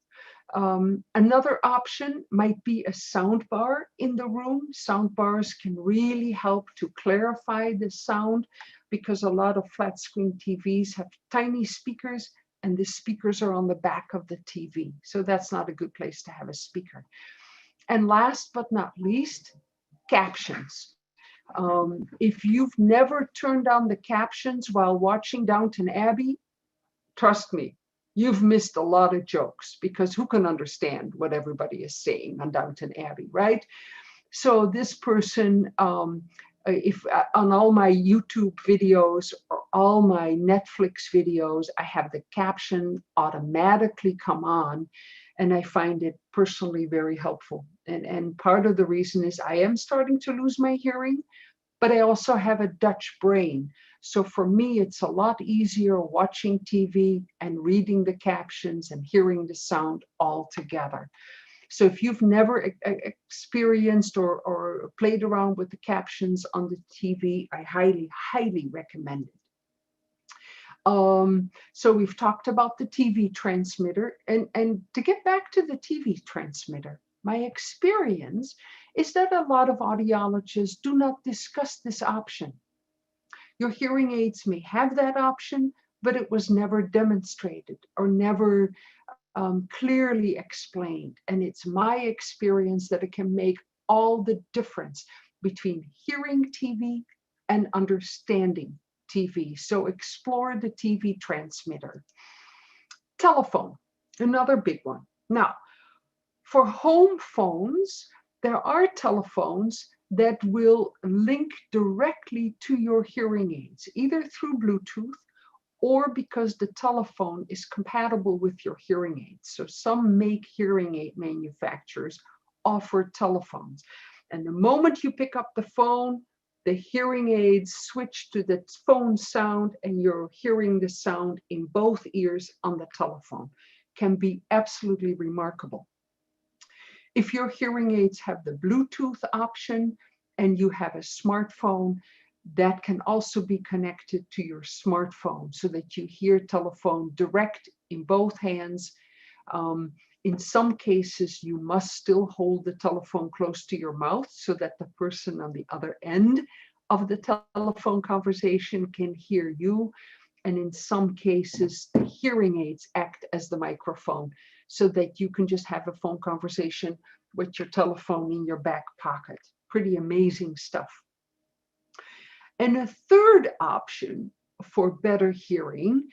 Another option might be a sound bar in the room. Sound bars can really help to clarify the sound, because a lot of flat screen TVs have tiny speakers, and the speakers are on the back of the TV. So that's not a good place to have a speaker. And last but not least, captions. If you've never turned on the captions while watching Downton Abbey, trust me, you've missed a lot of jokes, because who can understand what everybody is saying on Downton Abbey, right? So this person, if on all my YouTube videos or all my Netflix videos, I have the caption automatically come on, and I find it personally very helpful. And part of the reason is I am starting to lose my hearing, but I also have a Dutch brain. So for me, it's a lot easier watching TV and reading the captions and hearing the sound all together. So if you've never experienced or played around with the captions on the TV, I highly, highly recommend it. So we've talked about the TV transmitter, and to get back to the TV transmitter, my experience is that a lot of audiologists do not discuss this option. Your hearing aids may have that option, but it was never demonstrated or never clearly explained. And it's my experience that it can make all the difference between hearing TV and understanding TV. So explore the TV transmitter. Telephone, another big one. Now, for home phones, there are telephones that will link directly to your hearing aids, either through Bluetooth or because the telephone is compatible with your hearing aids. So some hearing aid manufacturers offer telephones. And the moment you pick up the phone, the hearing aids switch to the phone sound, and you're hearing the sound in both ears on the telephone. Can be absolutely remarkable. If your hearing aids have the Bluetooth option and you have a smartphone, that can also be connected to your smartphone so that you hear telephone direct in both hands. In some cases, you must still hold the telephone close to your mouth so that the person on the other end of the telephone conversation can hear you. And in some cases, the hearing aids act as the microphone so that you can just have a phone conversation with your telephone in your back pocket. Pretty amazing stuff. And a third option for better hearing,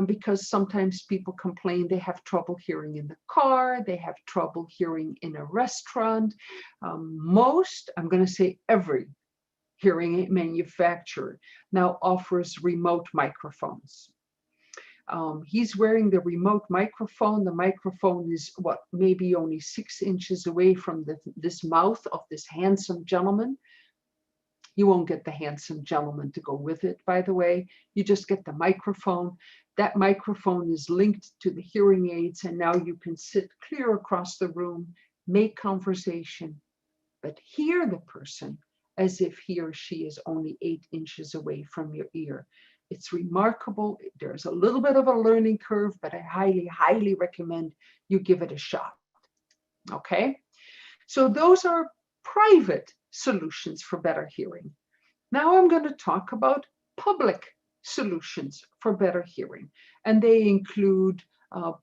because sometimes people complain they have trouble hearing in the car, they have trouble hearing in a restaurant. Most, I'm going to say every hearing aid manufacturer now offers remote microphones. He's wearing the remote microphone. The microphone is maybe only 6 inches away from this mouth of this handsome gentleman. You won't get the handsome gentleman to go with it, by the way. You just get the microphone. That microphone is linked to the hearing aids, and now you can sit clear across the room, make conversation, but hear the person as if he or she is only 8 inches away from your ear. It's remarkable. There's a little bit of a learning curve, but I highly, highly recommend you give it a shot. Okay? So those are private solutions for better hearing. Now I'm going to talk about public solutions for better hearing, and they include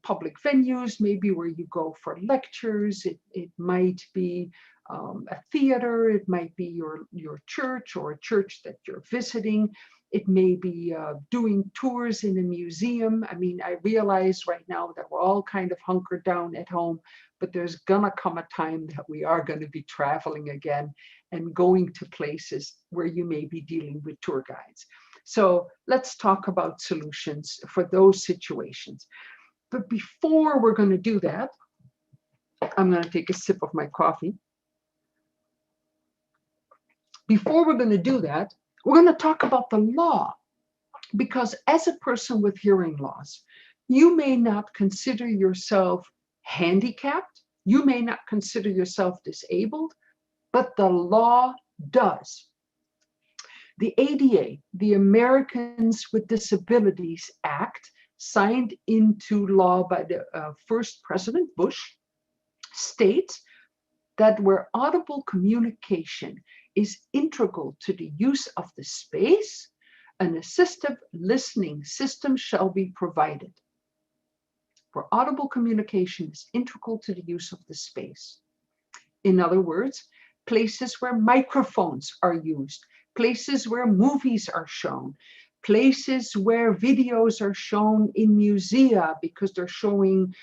public venues, maybe where you go for lectures. It might be a theater. It might be your church or a church that you're visiting. It may be doing tours in a museum. I mean, I realize right now that we're all kind of hunkered down at home, but there's gonna come a time that we are going to be traveling again and going to places where you may be dealing with tour guides. So let's talk about solutions for those situations. But before we're going to do that, I'm going to take a sip of my coffee. Before we're going to do that, we're going to talk about the law, because as a person with hearing loss, you may not consider yourself handicapped, you may not consider yourself disabled, but the law does. The ADA, the Americans with Disabilities Act, signed into law by the first President Bush, states that where audible communication is integral to the use of the space, an assistive listening system shall be provided. Where audible communication is integral to the use of the space. In other words, places where microphones are used, places where movies are shown, places where videos are shown in musea because they're showing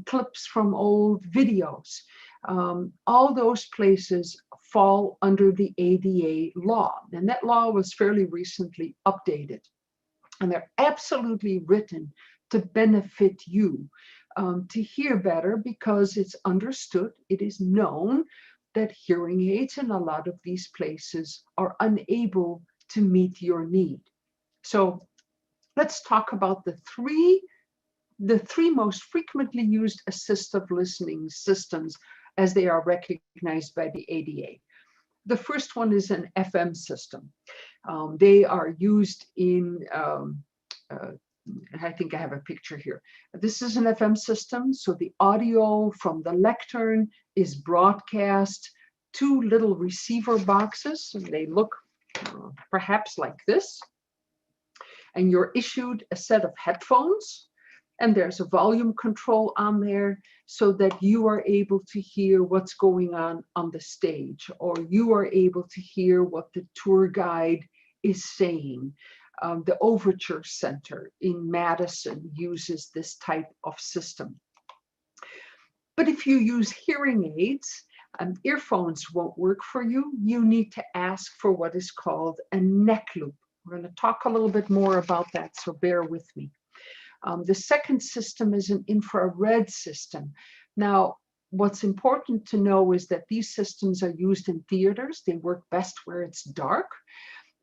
clips from old videos. All those places fall under the ADA law. And that law was fairly recently updated. And they're absolutely written to benefit you to hear better, because it's understood, it is known that hearing aids in a lot of these places are unable to meet your need. So let's talk about the three most frequently used assistive listening systems as they are recognized by the ADA. The first one is an FM system. They are used in, I think I have a picture here. This is an FM system, so the audio from the lectern is broadcast to little receiver boxes. They look perhaps like this. And you're issued a set of headphones, and there's a volume control on there so that you are able to hear what's going on the stage, or you are able to hear what the tour guide is saying. The Overture Center in Madison uses this type of system. But if you use hearing aids, earphones won't work for you. You need to ask for what is called a neck loop. We're going to talk a little bit more about that, so bear with me. The second system is an infrared system. Now, what's important to know is that these systems are used in theaters. They work best where it's dark.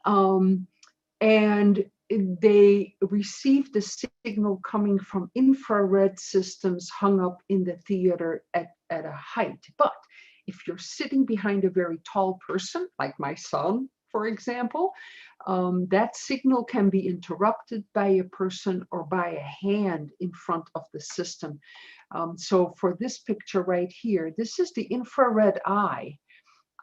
And they receive the signal coming from infrared systems hung up in the theater at a height. But if you're sitting behind a very tall person, like my son, for example, that signal can be interrupted by a person or by a hand in front of the system. So for this picture right here, this is the infrared eye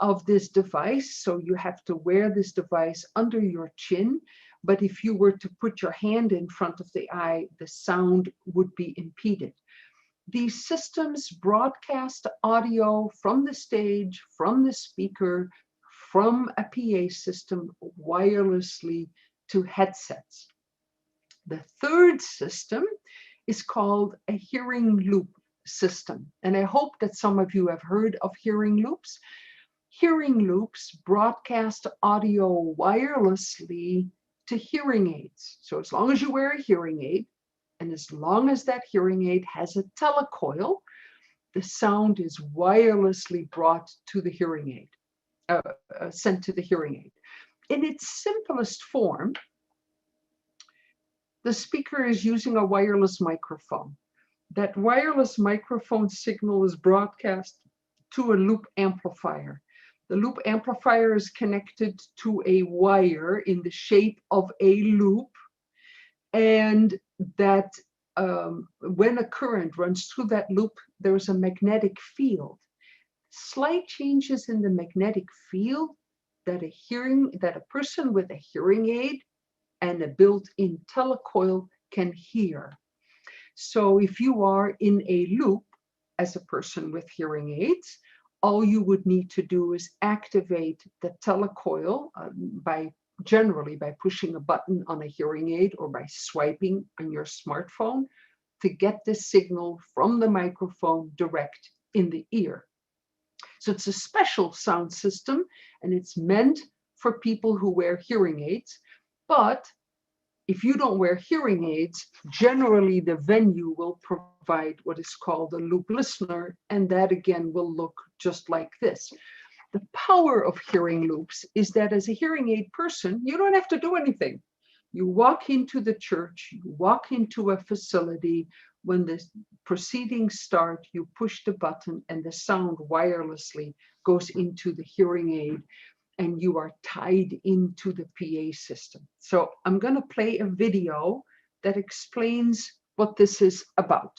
of this device. So you have to wear this device under your chin. But if you were to put your hand in front of the eye, the sound would be impeded. These systems broadcast audio from the stage, from the speaker, from a PA system wirelessly to headsets. The third system is called a hearing loop system. And I hope that some of you have heard of hearing loops. Hearing loops broadcast audio wirelessly to hearing aids. So as long as you wear a hearing aid, and as long as that hearing aid has a telecoil, the sound is wirelessly brought to the hearing aid, sent to the hearing aid. In its simplest form, the speaker is using a wireless microphone. That wireless microphone signal is broadcast to a loop amplifier. The loop amplifier is connected to a wire in the shape of a loop, and that when a current runs through that loop, there's a magnetic field. Slight changes in the magnetic field that a person with a hearing aid and a built-in telecoil can hear. So if you are in a loop as a person with hearing aids, all you would need to do is activate the telecoil generally by pushing a button on a hearing aid or by swiping on your smartphone to get the signal from the microphone direct in the ear. So it's a special sound system, and it's meant for people who wear hearing aids. But if you don't wear hearing aids, generally the venue will provide what is called a loop listener, and that again will look just like this. The power of hearing loops is that as a hearing aid person, you don't have to do anything. You walk into the church, you walk into a facility. When the proceedings start, you push the button and the sound wirelessly goes into the hearing aid, and you are tied into the PA system. So I'm going to play a video that explains what this is about.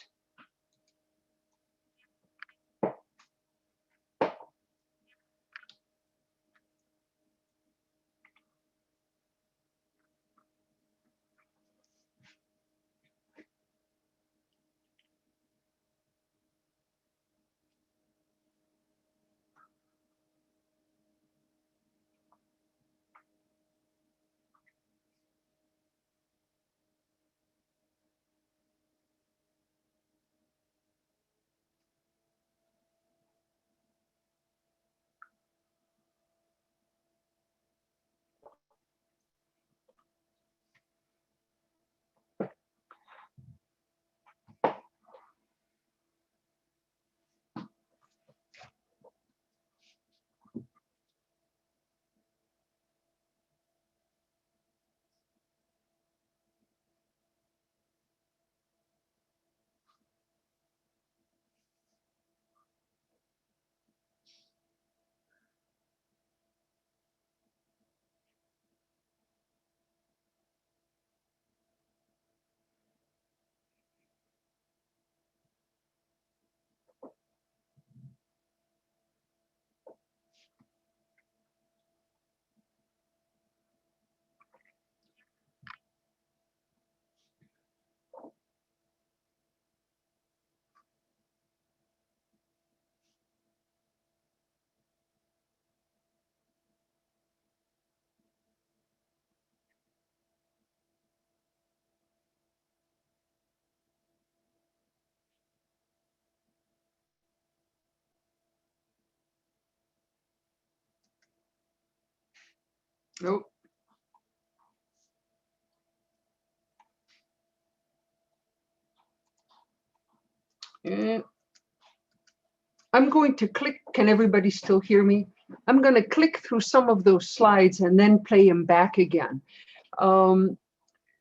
Nope. I'm going to click. Can everybody still hear me? I'm going to click through some of those slides and then play them back again.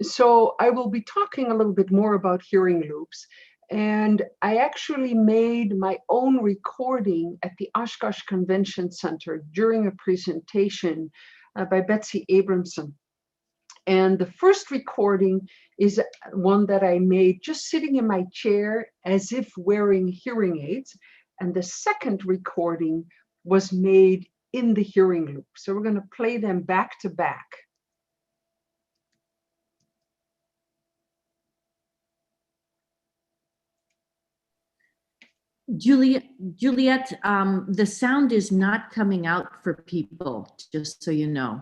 So I will be talking a little bit more about hearing loops. And I actually made my own recording at the Oshkosh Convention Center during a presentation by Betsy Abramson. And the first recording is one that I made just sitting in my chair as if wearing hearing aids. And the second recording was made in the hearing loop. So we're going to play them back to back. Juliette, the sound is not coming out for people, just so you know.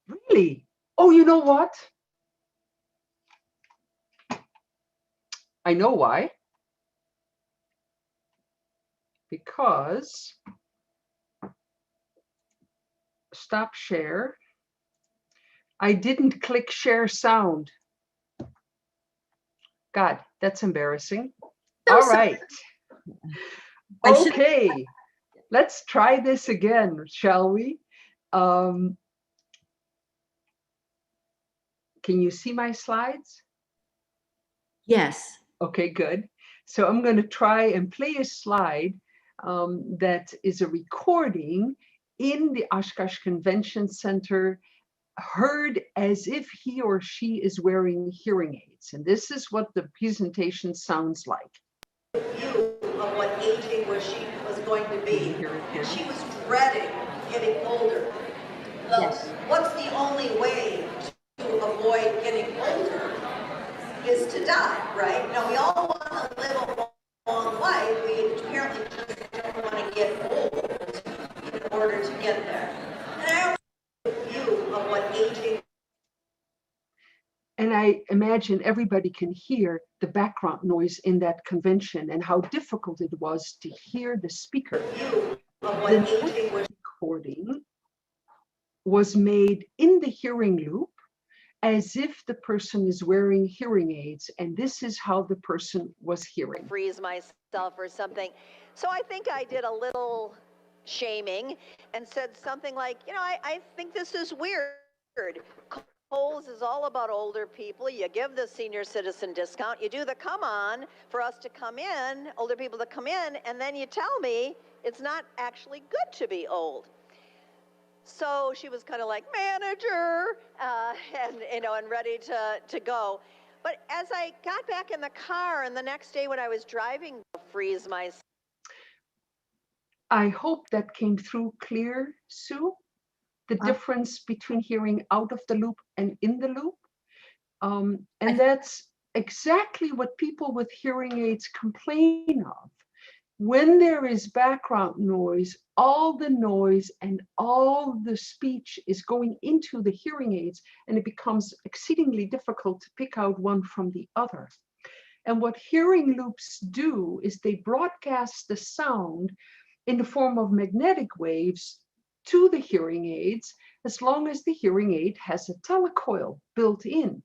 Really? Oh, you know what? I know why. Because stop share. I didn't click share sound. God, that's embarrassing. All right. Okay, let's try this again, shall we? Can you see my slides? Yes. Okay, good. So I'm going to try and play a slide that is a recording in the Oshkosh Convention Center, heard as if he or she is wearing hearing aids. And this is what the presentation sounds like. View of what aging was she was going to be. And she was dreading getting older. Well, Yes. what's the only way to avoid getting older? is to die, right? Now, we all want to live a long life. We apparently just don't want to get old in order to get there. And I have a view of what aging. And I imagine everybody can hear the background noise in that convention and how difficult it was to hear the speaker. View of what The aging was. recording was made in the hearing loop as if the person is wearing hearing aids, and this is how the person was hearing. Freeze myself or something. So I think I did a little shaming and said something like, you know, I think this is weird. Kohl's is all about older people. You give the senior citizen discount. You do the come on for us to come in, older people to come in, and then you tell me it's not actually good to be old. So she was kind of like, manager, and ready to go. But as I got back in the car and the next day when I was driving, freeze myself. I hope that came through clear, Sue, the difference between hearing out of the loop and in the loop. And that's exactly what people with hearing aids complain of. When there is background noise, all the noise and all the speech is going into the hearing aids, and it becomes exceedingly difficult to pick out one from the other. And what hearing loops do is they broadcast the sound in the form of magnetic waves to the hearing aids, as long as the hearing aid has a telecoil built in.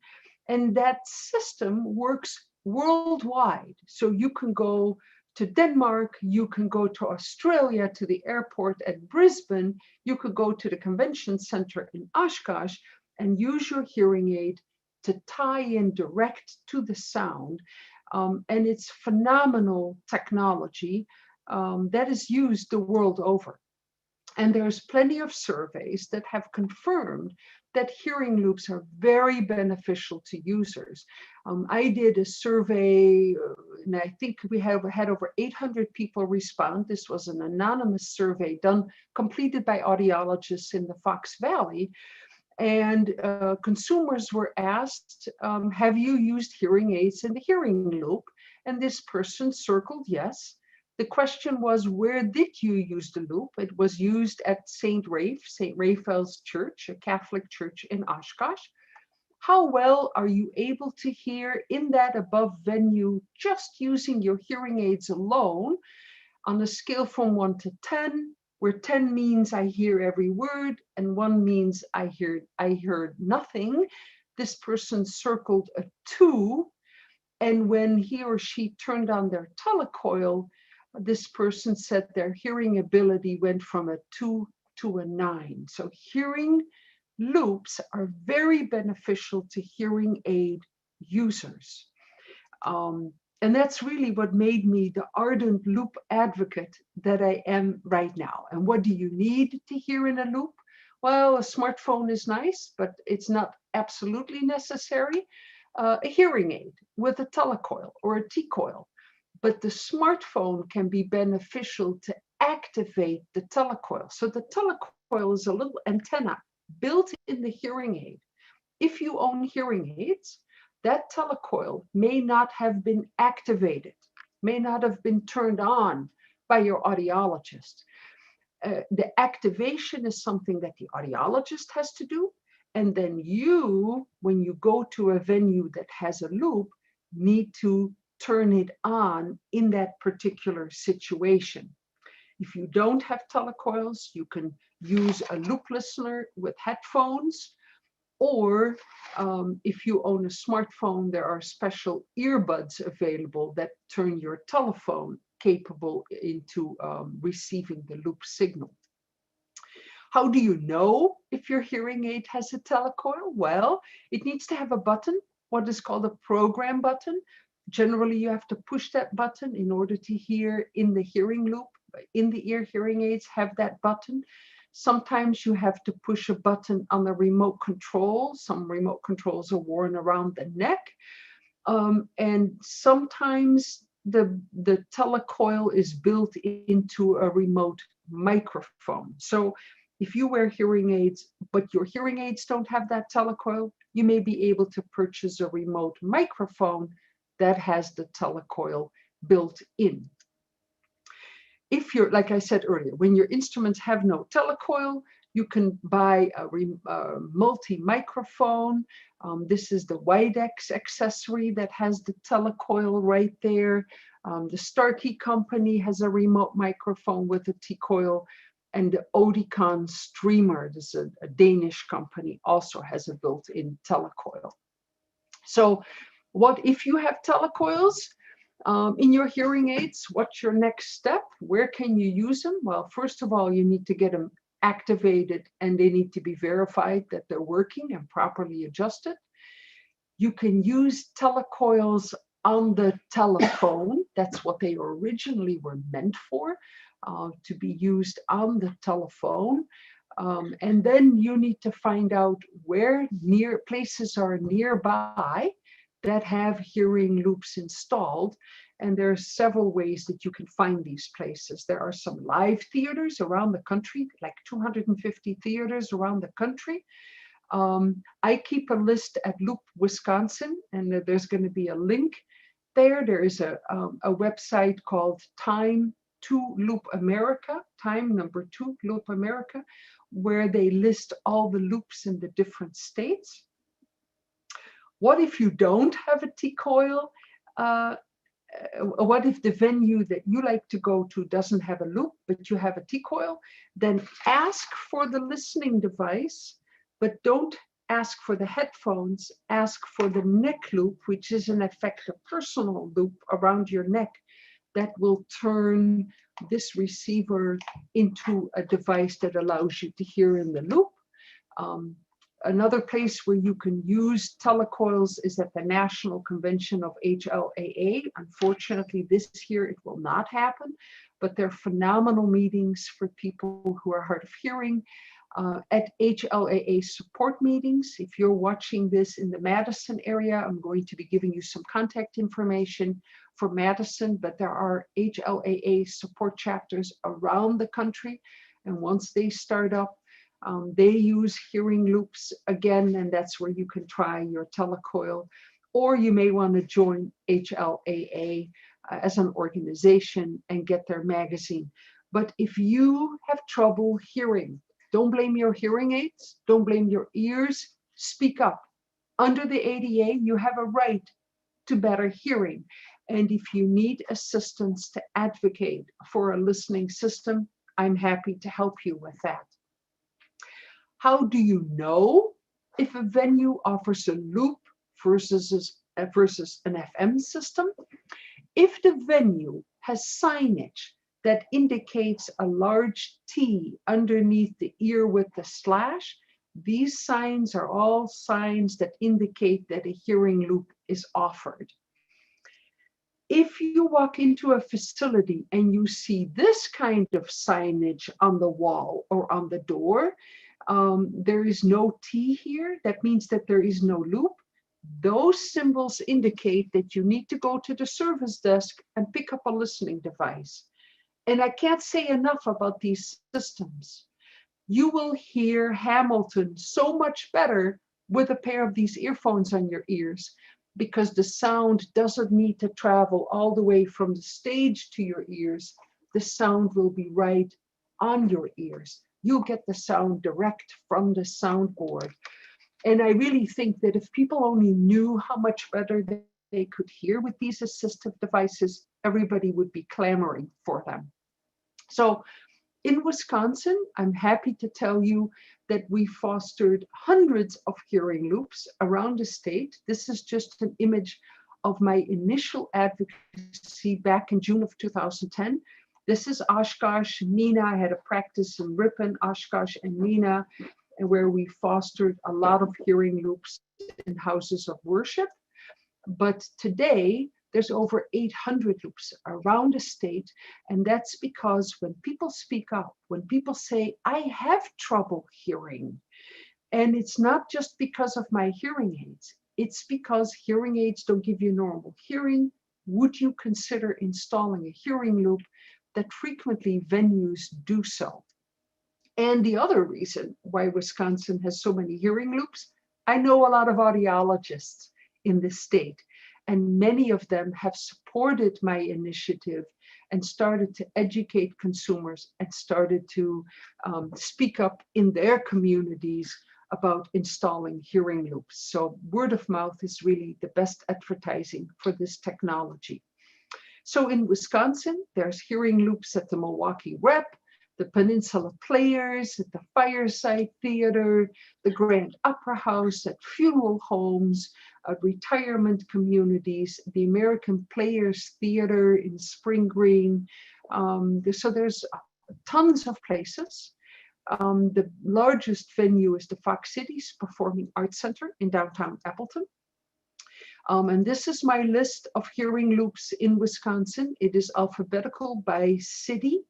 And that system works worldwide. So you can go to Denmark, you can go to Australia, to the airport at Brisbane, you could go to the convention center in Oshkosh and use your hearing aid to tie in direct to the sound. And it's phenomenal technology that is used the world over. And there's plenty of surveys that have confirmed that hearing loops are very beneficial to users. I did a survey, and I think we have had over 800 people respond. This was an anonymous survey completed by audiologists in the Fox Valley. And consumers were asked, have you used hearing aids in the hearing loop? And this person circled yes. The question was, where did you use the loop? It was used at St. Raphael's Church, a Catholic church in Oshkosh. How well are you able to hear in that above venue just using your hearing aids alone? On a scale from 1 to 10, where 10 means I hear every word and 1 means I heard nothing, this person circled a 2. And when he or she turned on their telecoil, this person said their hearing ability went from a 2 to a 9. So hearing loops are very beneficial to hearing aid users. And that's really what made me the ardent loop advocate that I am right now. And what do you need to hear in a loop? Well, a smartphone is nice, but it's not absolutely necessary. A hearing aid with a telecoil or a T-coil. But the smartphone can be beneficial to activate the telecoil. So the telecoil is a little antenna built in the hearing aid. If you own hearing aids, that telecoil may not have been activated, may not have been turned on by your audiologist. The activation is something that the audiologist has to do. And then you, when you go to a venue that has a loop, need to turn it on in that particular situation. If you don't have telecoils, you can use a loop listener with headphones, or if you own a smartphone, there are special earbuds available that turn your telephone capable into receiving the loop signal. How do you know if your hearing aid has a telecoil? Well, it needs to have a button, what is called a program button. Generally, you have to push that button in order to hear in the hearing loop. In the ear hearing aids have that button. Sometimes you have to push a button on the remote control. Some remote controls are worn around the neck. And sometimes the telecoil is built into a remote microphone. So If you wear hearing aids, but your hearing aids don't have that telecoil, you may be able to purchase a remote microphone that has the telecoil built in. If you're, like I said earlier, when your instruments have no telecoil, you can buy a multi-microphone. This is the Widex accessory that has the telecoil right there. The Starkey company has a remote microphone with a T-coil, and the Oticon Streamer, this is a Danish company, also has a built-in telecoil. So what if you have telecoils in your hearing aids? What's your next step? Where can you use them? Well, first of all, you need to get them activated, and they need to be verified that they're working and properly adjusted. You can use telecoils on the telephone. That's what they originally were meant for, to be used on the telephone. And then you need to find out where places are nearby that have hearing loops installed. And there are several ways that you can find these places. There are some live theaters around the country, like 250 theaters around the country. I keep a list at Loop Wisconsin, and there's going to be a link there. There is a website called Time 2 Loop America, Time number 2 Loop America, where they list all the loops in the different states. What if you don't have a T-coil? What if the venue that you like to go to doesn't have a loop, but you have a T-coil? Then ask for the listening device, but don't ask for the headphones. Ask for the neck loop, which is in effect a personal loop around your neck that will turn this receiver into a device that allows you to hear in the loop. Another place where you can use telecoils is at the National Convention of HLAA. Unfortunately, this year it will not happen, but they're phenomenal meetings for people who are hard of hearing. At HLAA support meetings, if you're watching this in the Madison area, I'm going to be giving you some contact information for Madison, but there are HLAA support chapters around the country. And once they start up, they use hearing loops again, and that's where you can try your telecoil. Or you may want to join HLAA as an organization and get their magazine. But if you have trouble hearing, don't blame your hearing aids, don't blame your ears, speak up. Under the ADA, you have a right to better hearing. And if you need assistance to advocate for a listening system, I'm happy to help you with that. How do you know if a venue offers a loop versus an FM system? If the venue has signage that indicates a large T underneath the ear with the slash, these signs are all signs that indicate that a hearing loop is offered. If you walk into a facility and you see this kind of signage on the wall or on the door, there is no T here, that means that there is no loop. Those symbols indicate that you need to go to the service desk and pick up a listening device. And I can't say enough about these systems. You will hear Hamilton so much better with a pair of these earphones on your ears, because the sound doesn't need to travel all the way from the stage to your ears. The sound will be right on your ears. You'll get the sound direct from the soundboard. And I really think that if people only knew how much better they could hear with these assistive devices, everybody would be clamoring for them. So in Wisconsin, I'm happy to tell you that we fostered hundreds of hearing loops around the state. This is just an image of my initial advocacy back in June of 2010. This is Oshkosh, Neenah. I had a practice in Ripon, Oshkosh, and Neenah, and where we fostered a lot of hearing loops in houses of worship. But today, there's over 800 loops around the state, and that's because when people speak up, when people say, I have trouble hearing, and it's not just because of my hearing aids, it's because hearing aids don't give you normal hearing, would you consider installing a hearing loop? That frequently venues do so. And the other reason why Wisconsin has so many hearing loops, I know a lot of audiologists in this state, and many of them have supported my initiative and started to educate consumers and started to speak up in their communities about installing hearing loops. So word of mouth is really the best advertising for this technology. So in Wisconsin, there's hearing loops at the Milwaukee Rep, the Peninsula Players, at the Fireside Theater, the Grand Opera House, at funeral homes, at retirement communities, the American Players Theater in Spring Green. So there's tons of places. The largest venue is the Fox Cities Performing Arts Center in downtown Appleton. And this is my list of hearing loops in Wisconsin. It is alphabetical by city.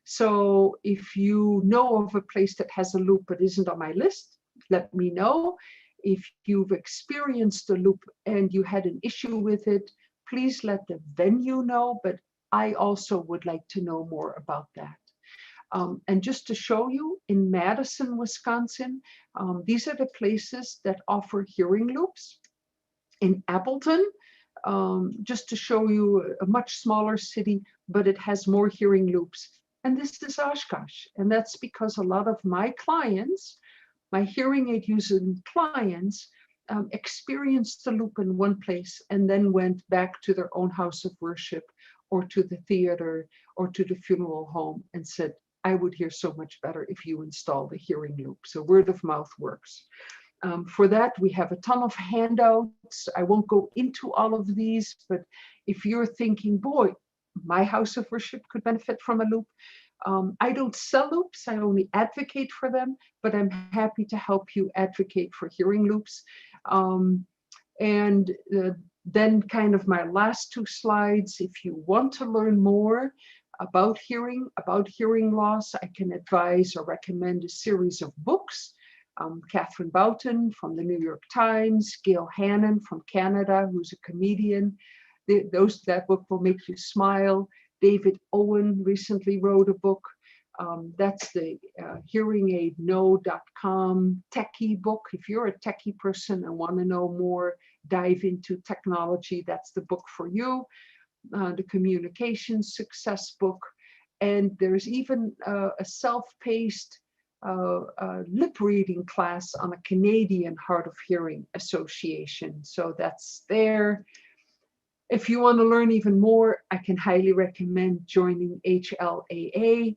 So if you know of a place that has a loop but isn't on my list, let me know. If you've experienced a loop and you had an issue with it, please let the venue know, but I also would like to know more about that. And just to show you, in Madison, Wisconsin, these are the places that offer hearing loops. In Appleton, just to show you a much smaller city, but it has more hearing loops. And this is Oshkosh. And that's because a lot of my clients, my hearing aid using clients, experienced the loop in one place and then went back to their own house of worship or to the theater or to the funeral home and said, I would hear so much better if you install the hearing loop. So word of mouth works. For that, we have a ton of handouts. I won't go into all of these, but if you're thinking, boy, my house of worship could benefit from a loop, I don't sell loops, I only advocate for them, but I'm happy to help you advocate for hearing loops. Then kind of my last two slides, if you want to learn more about hearing loss, I can advise or recommend a series of books. Catherine Boughton from the New York Times, Gail Hannon from Canada, who's a comedian. That book will make you smile. David Owen recently wrote a book. That's the hearingaidknow.com techie book. If you're a techie person and want to know more, dive into technology, that's the book for you. The Communication Success book. And there's even a self-paced lip reading class on a Canadian Hard of Hearing Association. So that's there. If you want to learn even more, I can highly recommend joining HLAA.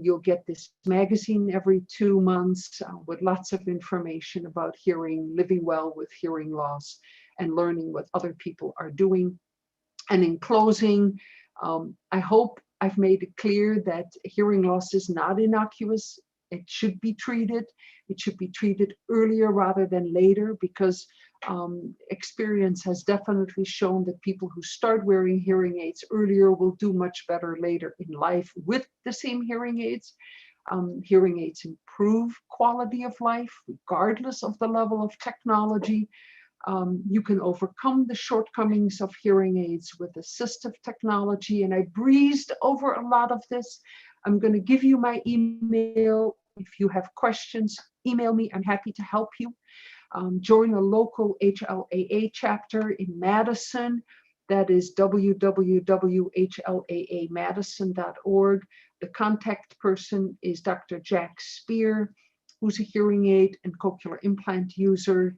You'll get this magazine every 2 months with lots of information about hearing, living well with hearing loss, and learning what other people are doing. And in closing, I hope I've made it clear that hearing loss is not innocuous. It should be treated. It should be treated earlier rather than later, because experience has definitely shown that people who start wearing hearing aids earlier will do much better later in life with the same hearing aids. Hearing aids improve quality of life regardless of the level of technology. You can overcome the shortcomings of hearing aids with assistive technology. And I breezed over a lot of this. I'm going to give you my email. If you have questions, email me. I'm happy to help you. Join a local HLAA chapter in Madison. That is www.hlaamadison.org. The contact person is Dr. Jack Spear, who's a hearing aid and cochlear implant user.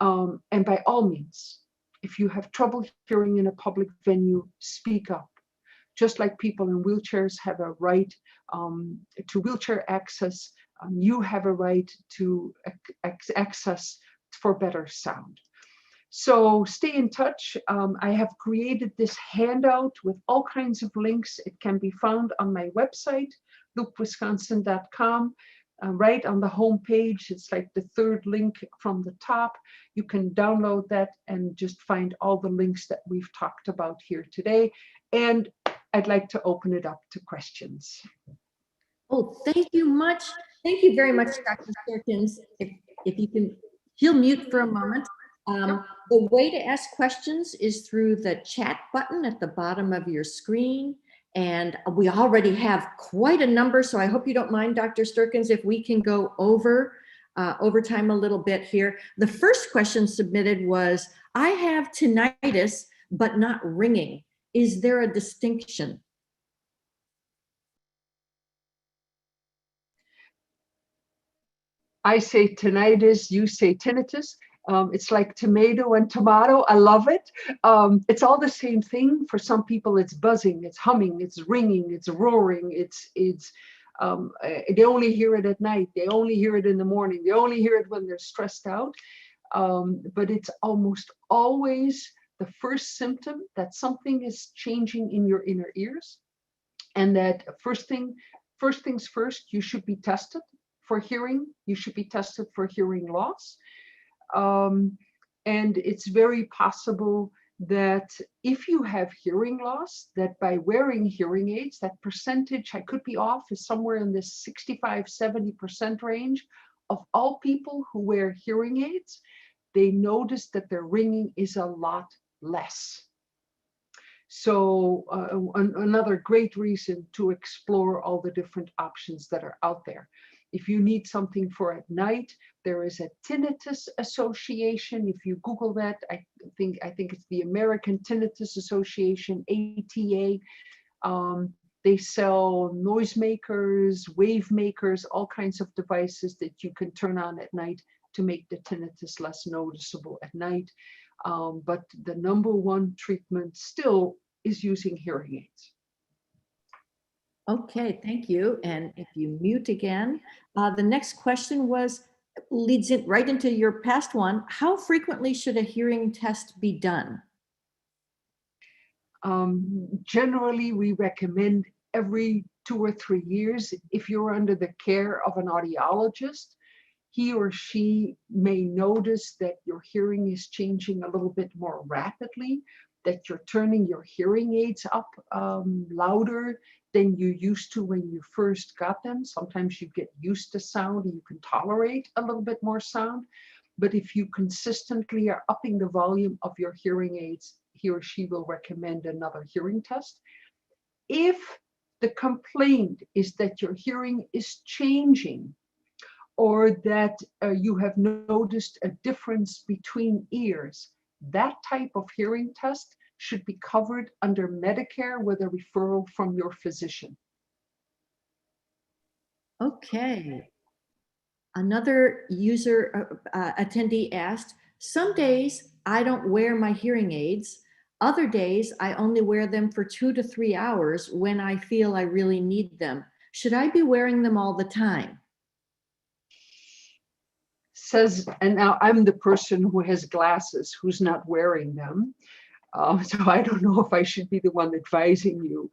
And by all means, if you have trouble hearing in a public venue, speak up. Just like people in wheelchairs have a right to wheelchair access, you have a right to access for better sound. So stay in touch. I have created this handout with all kinds of links. It can be found on my website, loopwisconsin.com. Right on the home page, it's like the third link from the top. You can download that and just find all the links that we've talked about here today. And I'd like to open it up to questions. Oh, thank you much. Thank you very much, Dr. Sterkens. If you can, you'll mute for a moment. The way to ask questions is through the chat button at the bottom of your screen. And we already have quite a number, so I hope you don't mind, Dr. Sterkens, if we can go over time a little bit here. The first question submitted was, I have tinnitus, but not ringing. Is there a distinction? I say tinnitus, you say tinnitus. It's like tomato and tomato. I love it. It's all the same thing. For some people, it's buzzing, it's humming, it's ringing, it's roaring. They only hear it at night. They only hear it in the morning. They only hear it when they're stressed out. But it's almost always the first symptom that something is changing in your inner ears, and that first things first, you should be tested for hearing. You should be tested for hearing loss. And it's very possible that if you have hearing loss, that by wearing hearing aids, that percentage, I could be off, is somewhere in this 65-70% range of all people who wear hearing aids. They notice that their ringing is a lot less. So another great reason to explore all the different options that are out there. If you need something for at night, there is a tinnitus association. If you Google that, I think it's the American Tinnitus Association, ATA. They sell noisemakers, wave makers, all kinds of devices that you can turn on at night to make the tinnitus less noticeable at night. But the number one treatment still is using hearing aids. Okay, thank you. And if you mute again, the next question leads it right into your past one. How frequently should a hearing test be done? Generally, we recommend every 2 or 3 years. If you're under the care of an audiologist, he or she may notice that your hearing is changing a little bit more rapidly, that you're turning your hearing aids up louder than you used to when you first got them. Sometimes you get used to sound and you can tolerate a little bit more sound. But if you consistently are upping the volume of your hearing aids, he or she will recommend another hearing test. If the complaint is that your hearing is changing, or that you have noticed a difference between ears, that type of hearing test should be covered under Medicare with a referral from your physician. Okay. Another user attendee asked, some days I don't wear my hearing aids. Other days I only wear them for 2 to 3 hours when I feel I really need them. Should I be wearing them all the time? Says, and now I'm the person who has glasses who's not wearing them. So I don't know if I should be the one advising you.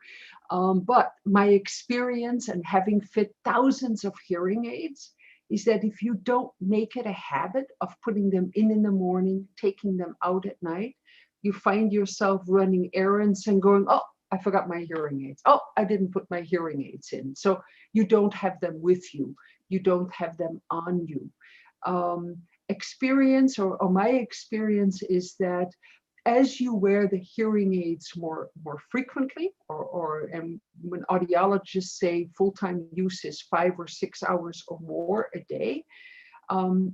But my experience and having fit thousands of hearing aids is that if you don't make it a habit of putting them in the morning, taking them out at night, you find yourself running errands and going, oh, I forgot my hearing aids. Oh, I didn't put my hearing aids in. So you don't have them with you. You don't have them on you. Experience or my experience is that as you wear the hearing aids more frequently, and when audiologists say full-time use is 5 or 6 hours or more a day,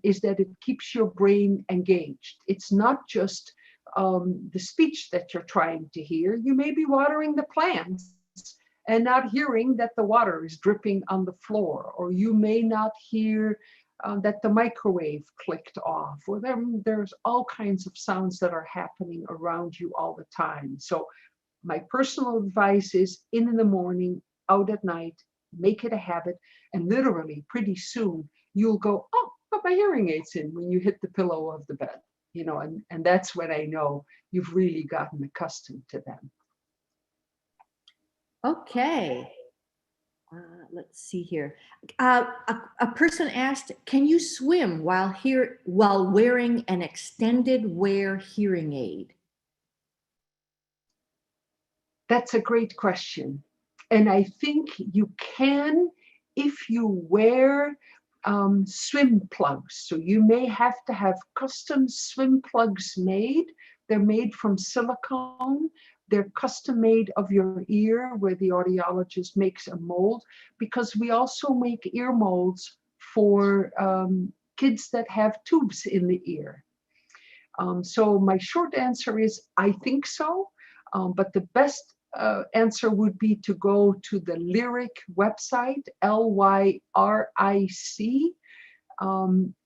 is that it keeps your brain engaged. It's not just the speech that you're trying to hear. You may be watering the plants and not hearing that the water is dripping on the floor, or you may not hear that the microwave clicked off, or there's all kinds of sounds that are happening around you all the time. So my personal advice is in the morning, out at night, make it a habit, and literally pretty soon you'll go, oh, put my hearing aids in when you hit the pillow of the bed, and that's when I know you've really gotten accustomed to them. Okay. Let's see here. A person asked, can you swim while wearing an extended wear hearing aid? That's a great question. And I think you can if you wear swim plugs. So you may have to have custom swim plugs made They're made from silicone. They're custom made of your ear, where the audiologist makes a mold, because we also make ear molds for kids that have tubes in the ear. So my short answer is, I think so, but the best answer would be to go to the Lyric website, LYRIC.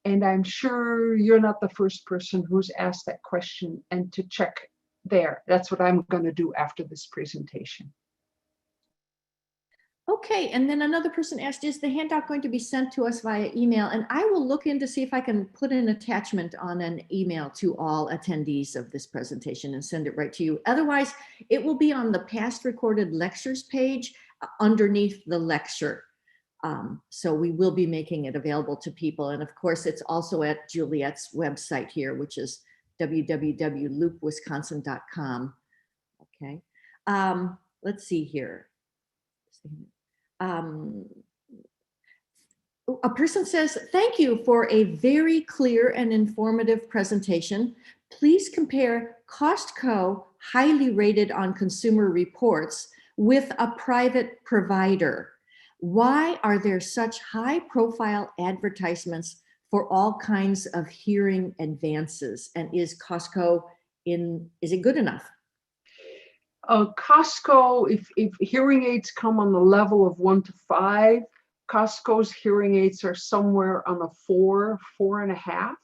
And I'm sure you're not the first person who's asked that question, and to check there. That's what I'm going to do after this presentation. Okay, and then another person asked, is the handout going to be sent to us via email? And I will look in to see if I can put an attachment on an email to all attendees of this presentation and send it right to you. Otherwise, it will be on the past recorded lectures page underneath the lecture. So we will be making it available to people. And of course, it's also at Juliette's website here, which is www.loopwisconsin.com. Okay, let's see here. A person says, thank you for a very clear and informative presentation. Please compare Costco, highly rated on Consumer Reports, with a private provider. Why are there such high profile advertisements for all kinds of hearing advances? And is Costco is it good enough? Costco, if hearing aids come on the level of 1 to 5, Costco's hearing aids are somewhere on a 4, 4.5.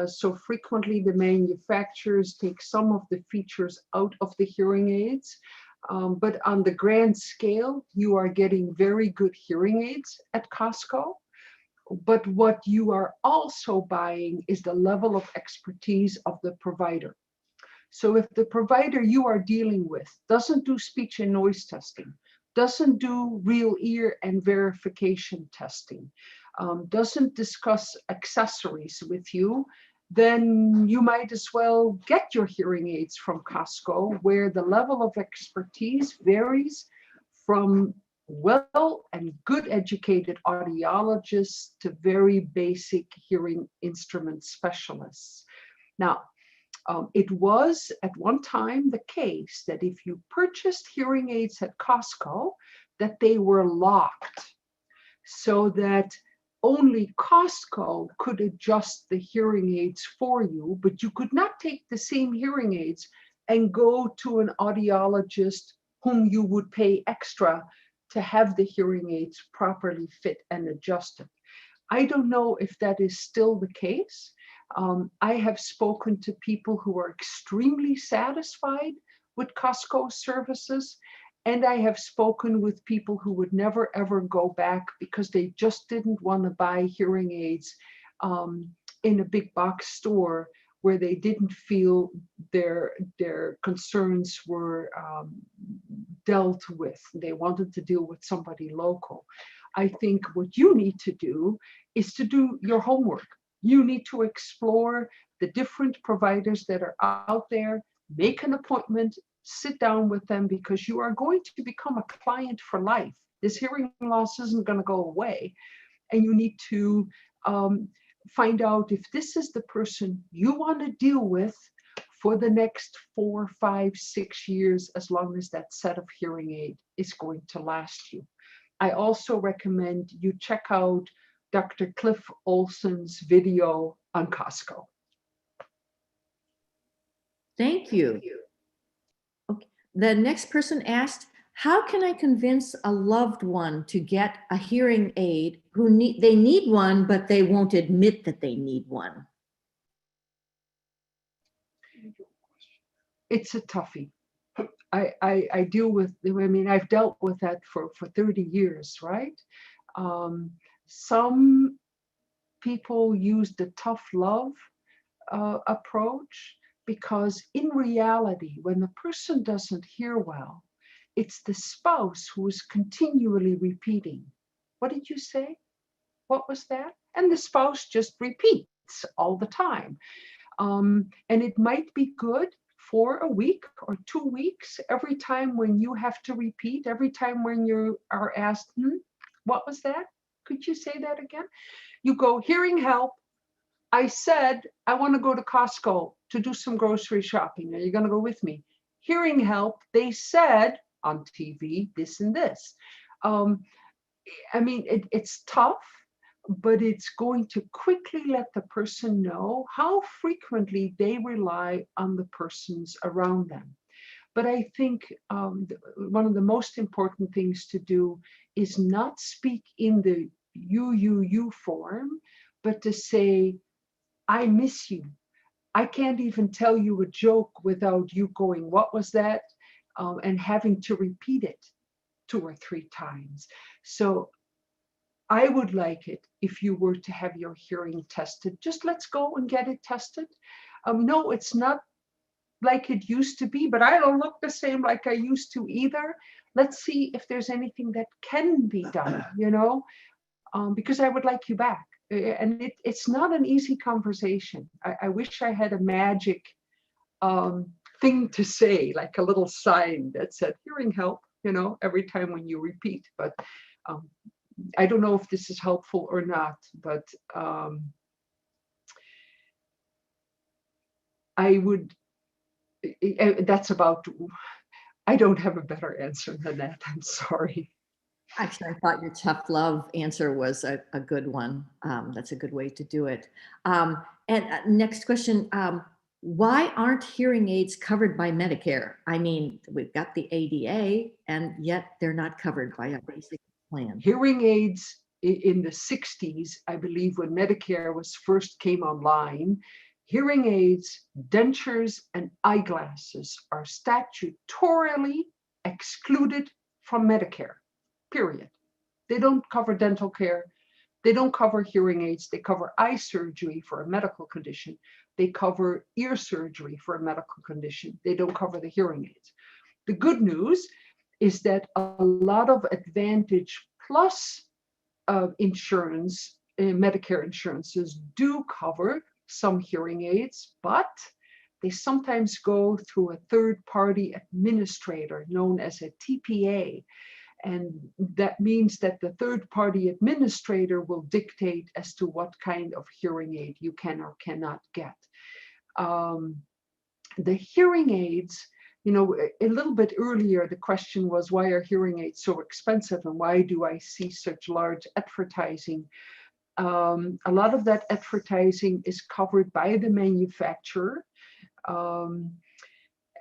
So frequently the manufacturers take some of the features out of the hearing aids. But on the grand scale, you are getting very good hearing aids at Costco. But what you are also buying is the level of expertise of the provider. So if the provider you are dealing with doesn't do speech and noise testing, doesn't do real ear and verification testing, doesn't discuss accessories with you, then you might as well get your hearing aids from Costco, where the level of expertise varies from well and good educated audiologists to very basic hearing instrument specialists. Now, it was at one time the case that if you purchased hearing aids at Costco, that they were locked, so that only Costco could adjust the hearing aids for you, but you could not take the same hearing aids and go to an audiologist whom you would pay extra to have the hearing aids properly fit and adjusted. I don't know if that is still the case. I have spoken to people who are extremely satisfied with Costco services, and I have spoken with people who would never ever go back because they just didn't want to buy hearing aids in a big box store where they didn't feel their concerns were dealt with. They wanted to deal with somebody local. I think what you need to do is to do your homework. You need to explore the different providers that are out there, make an appointment, sit down with them, because you are going to become a client for life. This hearing loss isn't going to go away. And you need to find out if this is the person you want to deal with for the next 4, 5, 6 years, as long as that set of hearing aid is going to last you. I also recommend you check out Dr. Cliff Olson's video on Costco. Thank you. Okay. The next person asked, how can I convince a loved one to get a hearing aid who they need one, but they won't admit that they need one? It's a toughie. I deal with, I mean, I've dealt with that for 30 years, right? Some people use the tough love approach, because in reality, when the person doesn't hear well, it's the spouse who is continually repeating, what did you say? What was that? And the spouse just repeats all the time. And it might be good for a week or 2 weeks, every time when you have to repeat, every time when you are asked, what was that? Could you say that again? You go, hearing help, I said, I want to go to Costco to do some grocery shopping. Are you going to go with me? Hearing help, they said on TV, this and this. I mean, it's tough, but it's going to quickly let the person know how frequently they rely on the persons around them. But I think one of the most important things to do is not speak in the you form, but to say, I miss you. I can't even tell you a joke without you going, what was that? And having to repeat it 2 or 3 times. So I would like it if you were to have your hearing tested. Just let's go and get it tested. No, it's not like it used to be, but I don't look the same like I used to either. Let's see if there's anything that can be done, because I would like you back. And it's not an easy conversation. I wish I had a magic thing to say, like a little sign that said hearing help, every time when you repeat. But I don't know if this is helpful or not, but I would, that's about, I don't have a better answer than that. I'm sorry. Actually, I thought your tough love answer was a good one. That's a good way to do it. And next question, why aren't hearing aids covered by Medicare? I mean, we've got the ADA, and yet they're not covered by a basic plan. Hearing aids in the 60s, I believe, when Medicare first came online, hearing aids, dentures, and eyeglasses are statutorily excluded from Medicare, period. They don't cover dental care. They don't cover hearing aids. They cover eye surgery for a medical condition. They cover ear surgery for a medical condition. They don't cover the hearing aids. The good news is that a lot of Advantage Plus insurance, Medicare insurances do cover some hearing aids, but they sometimes go through a third-party administrator known as a TPA. And that means that the third-party administrator will dictate as to what kind of hearing aid you can or cannot get. The hearing aids, a little bit earlier, the question was, why are hearing aids so expensive and why do I see such large advertising? A lot of that advertising is covered by the manufacturer.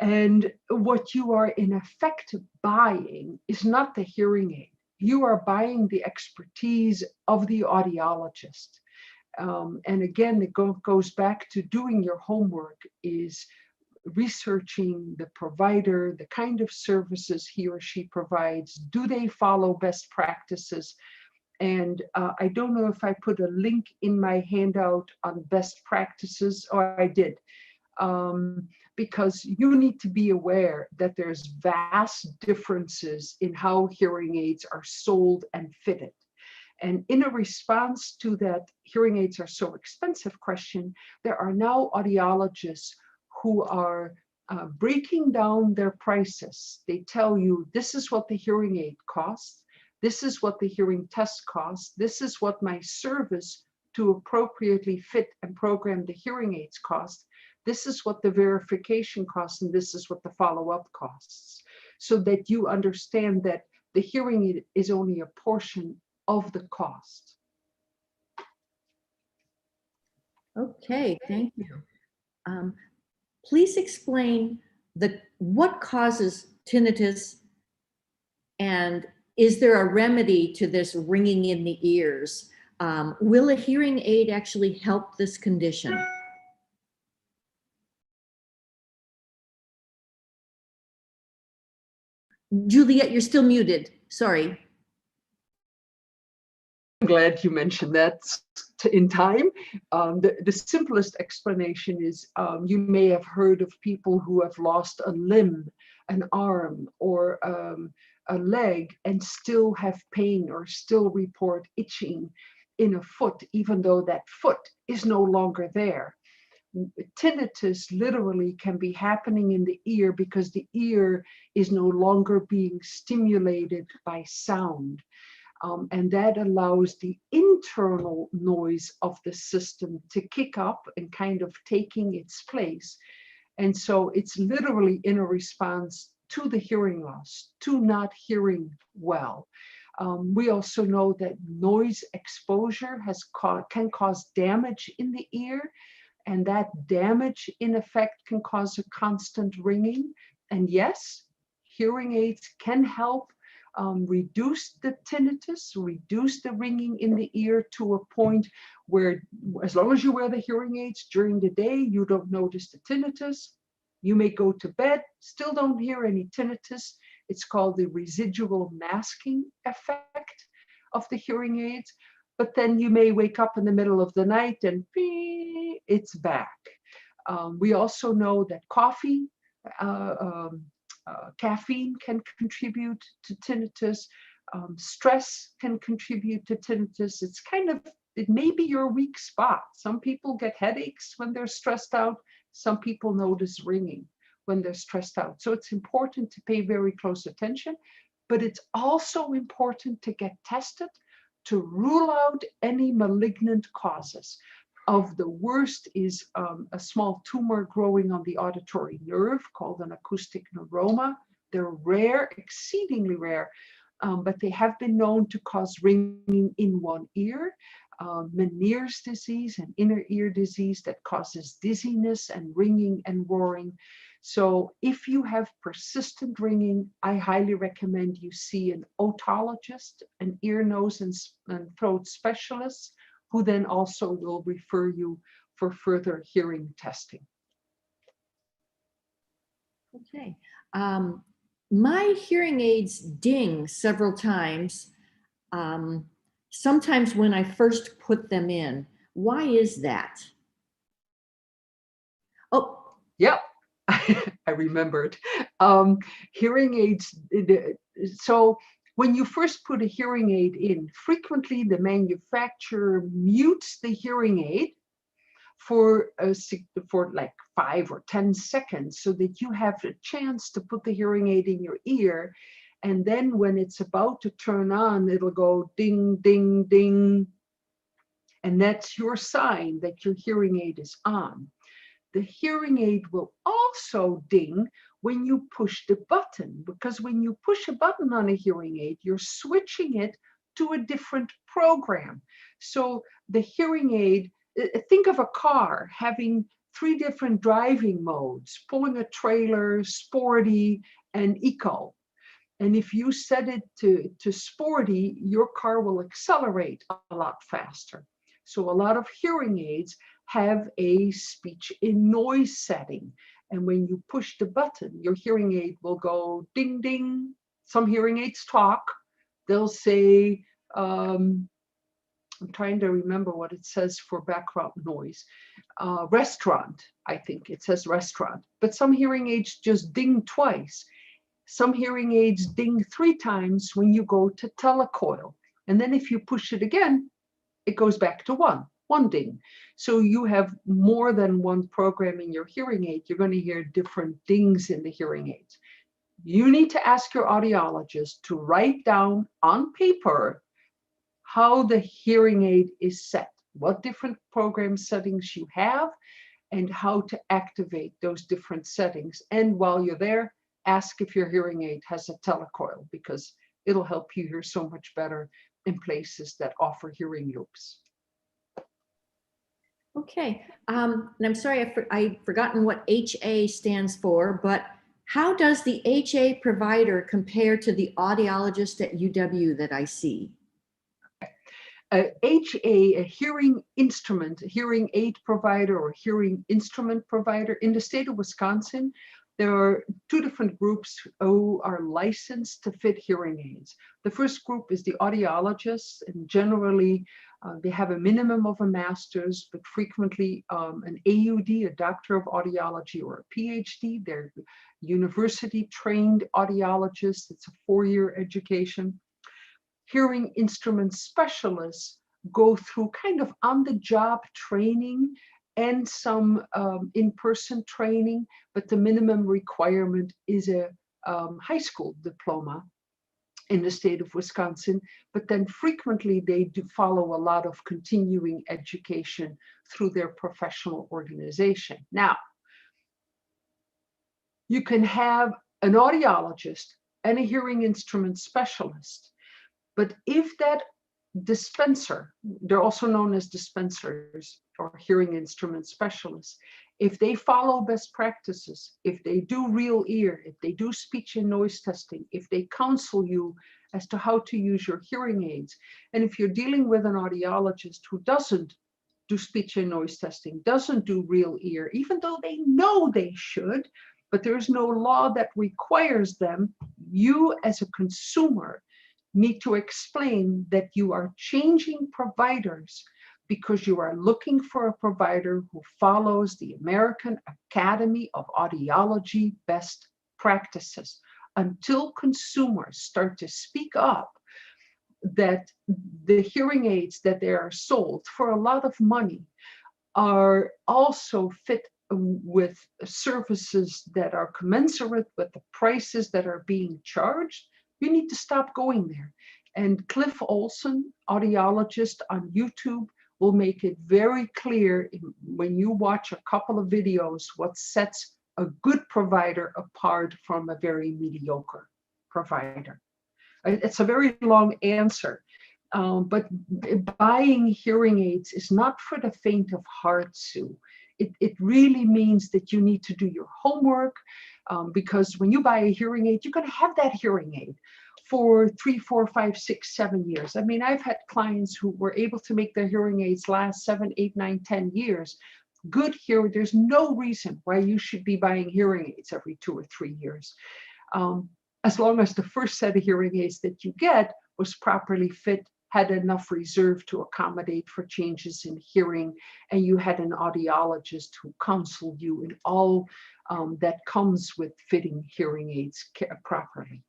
And what you are in effect buying is not the hearing aid. You are buying the expertise of the audiologist. And again, it goes back to doing your homework, is researching the provider, the kind of services he or she provides. Do they follow best practices? And I don't know if I put a link in my handout on best practices, or I did. Because you need to be aware that there's vast differences in how hearing aids are sold and fitted. And in a response to that hearing aids are so expensive question, there are now audiologists who are breaking down their prices. They tell you, this is what the hearing aid costs. This is what the hearing test costs. This is what my service to appropriately fit and program the hearing aids cost. This is what the verification costs, and this is what the follow-up costs, so that you understand that the hearing aid is only a portion of the cost. Okay, thank you. Please explain what causes tinnitus, and is there a remedy to this ringing in the ears? Will a hearing aid actually help this condition? Juliette, you're still muted. Sorry. I'm glad you mentioned that in time. The simplest explanation is you may have heard of people who have lost a limb, an arm, or a leg and still have pain or still report itching in a foot, even though that foot is no longer there. Tinnitus literally can be happening in the ear because the ear is no longer being stimulated by sound. And that allows the internal noise of the system to kick up and kind of taking its place. And so it's literally in a response to the hearing loss, to not hearing well. We also know that noise exposure can cause damage in the ear, and that damage in effect can cause a constant ringing. And yes, hearing aids can help reduce the tinnitus, reduce the ringing in the ear to a point where, as long as you wear the hearing aids during the day, you don't notice the tinnitus. You may go to bed, still don't hear any tinnitus. It's called the residual masking effect of the hearing aids. But then you may wake up in the middle of the night and it's back. We also know that coffee, caffeine can contribute to tinnitus. Stress can contribute to tinnitus. It may be your weak spot. Some people get headaches when they're stressed out. Some people notice ringing when they're stressed out. So it's important to pay very close attention, but it's also important to get tested to rule out any malignant causes. Of the worst is a small tumor growing on the auditory nerve called an acoustic neuroma. They're rare, exceedingly rare, but they have been known to cause ringing in one ear. Meniere's disease, an inner ear disease that causes dizziness and ringing and roaring. So if you have persistent ringing, I highly recommend you see an otologist, an ear, nose, and throat specialist, who then also will refer you for further hearing testing. Okay. My hearing aids ding several times, sometimes when I first put them in. Why is that? Oh, yep. I remembered. Hearing aids, so when you first put a hearing aid in, frequently the manufacturer mutes the hearing aid for like 5 or 10 seconds so that you have a chance to put the hearing aid in your ear. And then when it's about to turn on, it'll go ding, ding, ding. And that's your sign that your hearing aid is on. The hearing aid will also ding when you push the button, because when you push a button on a hearing aid, you're switching it to a different program. So the hearing aid, think of a car having 3 different driving modes: pulling a trailer, sporty, and eco. And if you set it to sporty, your car will accelerate a lot faster. So a lot of hearing aids have a speech in noise setting. And when you push the button, your hearing aid will go ding, ding. Some hearing aids talk. They'll say, I'm trying to remember what it says for background noise. Restaurant, I think it says restaurant. But some hearing aids just ding twice. Some hearing aids ding 3 times when you go to telecoil. And then if you push it again, it goes back to one ding. So you have more than one program in your hearing aid. You're going to hear different dings in the hearing aids. You need to ask your audiologist to write down on paper how the hearing aid is set, what different program settings you have, and how to activate those different settings. And while you're there, ask if your hearing aid has a telecoil, because it'll help you hear so much better in places that offer hearing loops. okay. And I'm sorry, I've forgotten what HA stands for, but how does the HA provider compare to the audiologist at UW that I see? HA, a hearing instrument, a hearing aid provider or hearing instrument provider in the state of Wisconsin, there are 2 different groups who are licensed to fit hearing aids. The first group is the audiologists, and generally they have a minimum of a master's, but frequently an AUD, a Doctor of Audiology, or a PhD. They're university-trained audiologists. It's a 4-year education. Hearing instrument specialists go through kind of on-the-job training and some in-person training, but the minimum requirement is a high school diploma. in the state of Wisconsin, but then frequently they do follow a lot of continuing education through their professional organization. Now, you can have an audiologist and a hearing instrument specialist, but if that dispenser, they're also known as dispensers or hearing instrument specialists, if they follow best practices, if they do real ear, if they do speech and noise testing, if they counsel you as to how to use your hearing aids, and if you're dealing with an audiologist who doesn't do speech and noise testing, doesn't do real ear, even though they know they should, but there's no law that requires them, you as a consumer need to explain that you are changing providers because you are looking for a provider who follows the American Academy of Audiology best practices. Until consumers start to speak up that the hearing aids that they are sold for a lot of money are also fit with services that are commensurate with the prices that are being charged, you need to stop going there. And Cliff Olson, audiologist on YouTube, will make it very clear when you watch a couple of videos what sets a good provider apart from a very mediocre provider. It's a very long answer, but buying hearing aids is not for the faint of heart, Sue. It really means that you need to do your homework, because when you buy a hearing aid, you're going to have that hearing aid for 3, 4, 5, 6, 7 years. I mean, I've had clients who were able to make their hearing aids last 7, 8, 9, 10 years. Good hearing, there's no reason why you should be buying hearing aids every 2 or 3 years. As long as the first set of hearing aids that you get was properly fit, had enough reserve to accommodate for changes in hearing, and you had an audiologist who counseled you in all that comes with fitting hearing aids properly.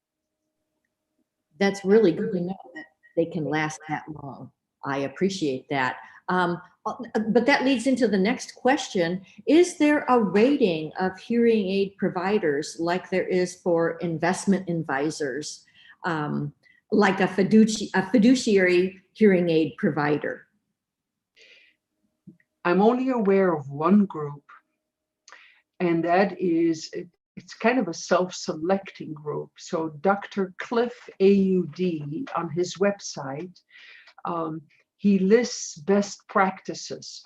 That's really good to know that they can last that long. I appreciate that. But that leads into the next question. Is there a rating of hearing aid providers like there is for investment advisors, like a fiduciary hearing aid provider? I'm only aware of one group, and that is, it's kind of a self-selecting group. So Dr. Cliff AUD on his website, he lists best practices.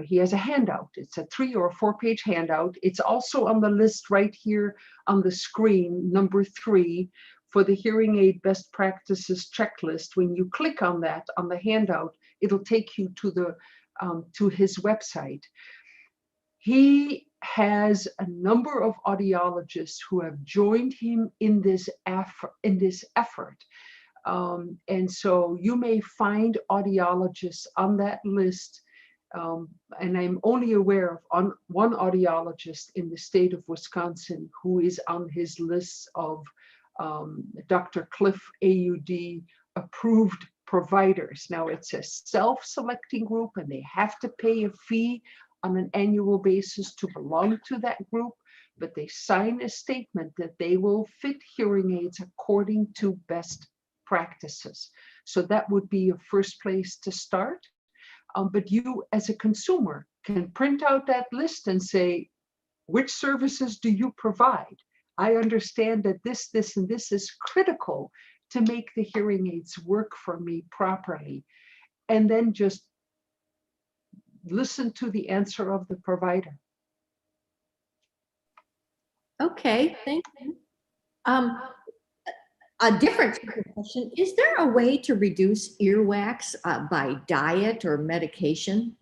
He has a handout. It's a 3 or 4 page handout. It's also on the list right here on the screen, number 3, for the hearing aid best practices checklist. When you click on that on the handout, it'll take you to his website. He has a number of audiologists who have joined him in this effort. And so you may find audiologists on that list. And I'm only aware of one audiologist in the state of Wisconsin who is on his list of Dr. Cliff AUD approved providers. Now, it's a self-selecting group and they have to pay a fee on an annual basis to belong to that group, but they sign a statement that they will fit hearing aids according to best practices. So that would be a first place to start. But you as a consumer can print out that list and say, which services do you provide? I understand that this, and this is critical to make the hearing aids work for me properly. And then just listen to the answer of the provider. Okay, thank you. A different question, is there a way to reduce earwax by diet or medication?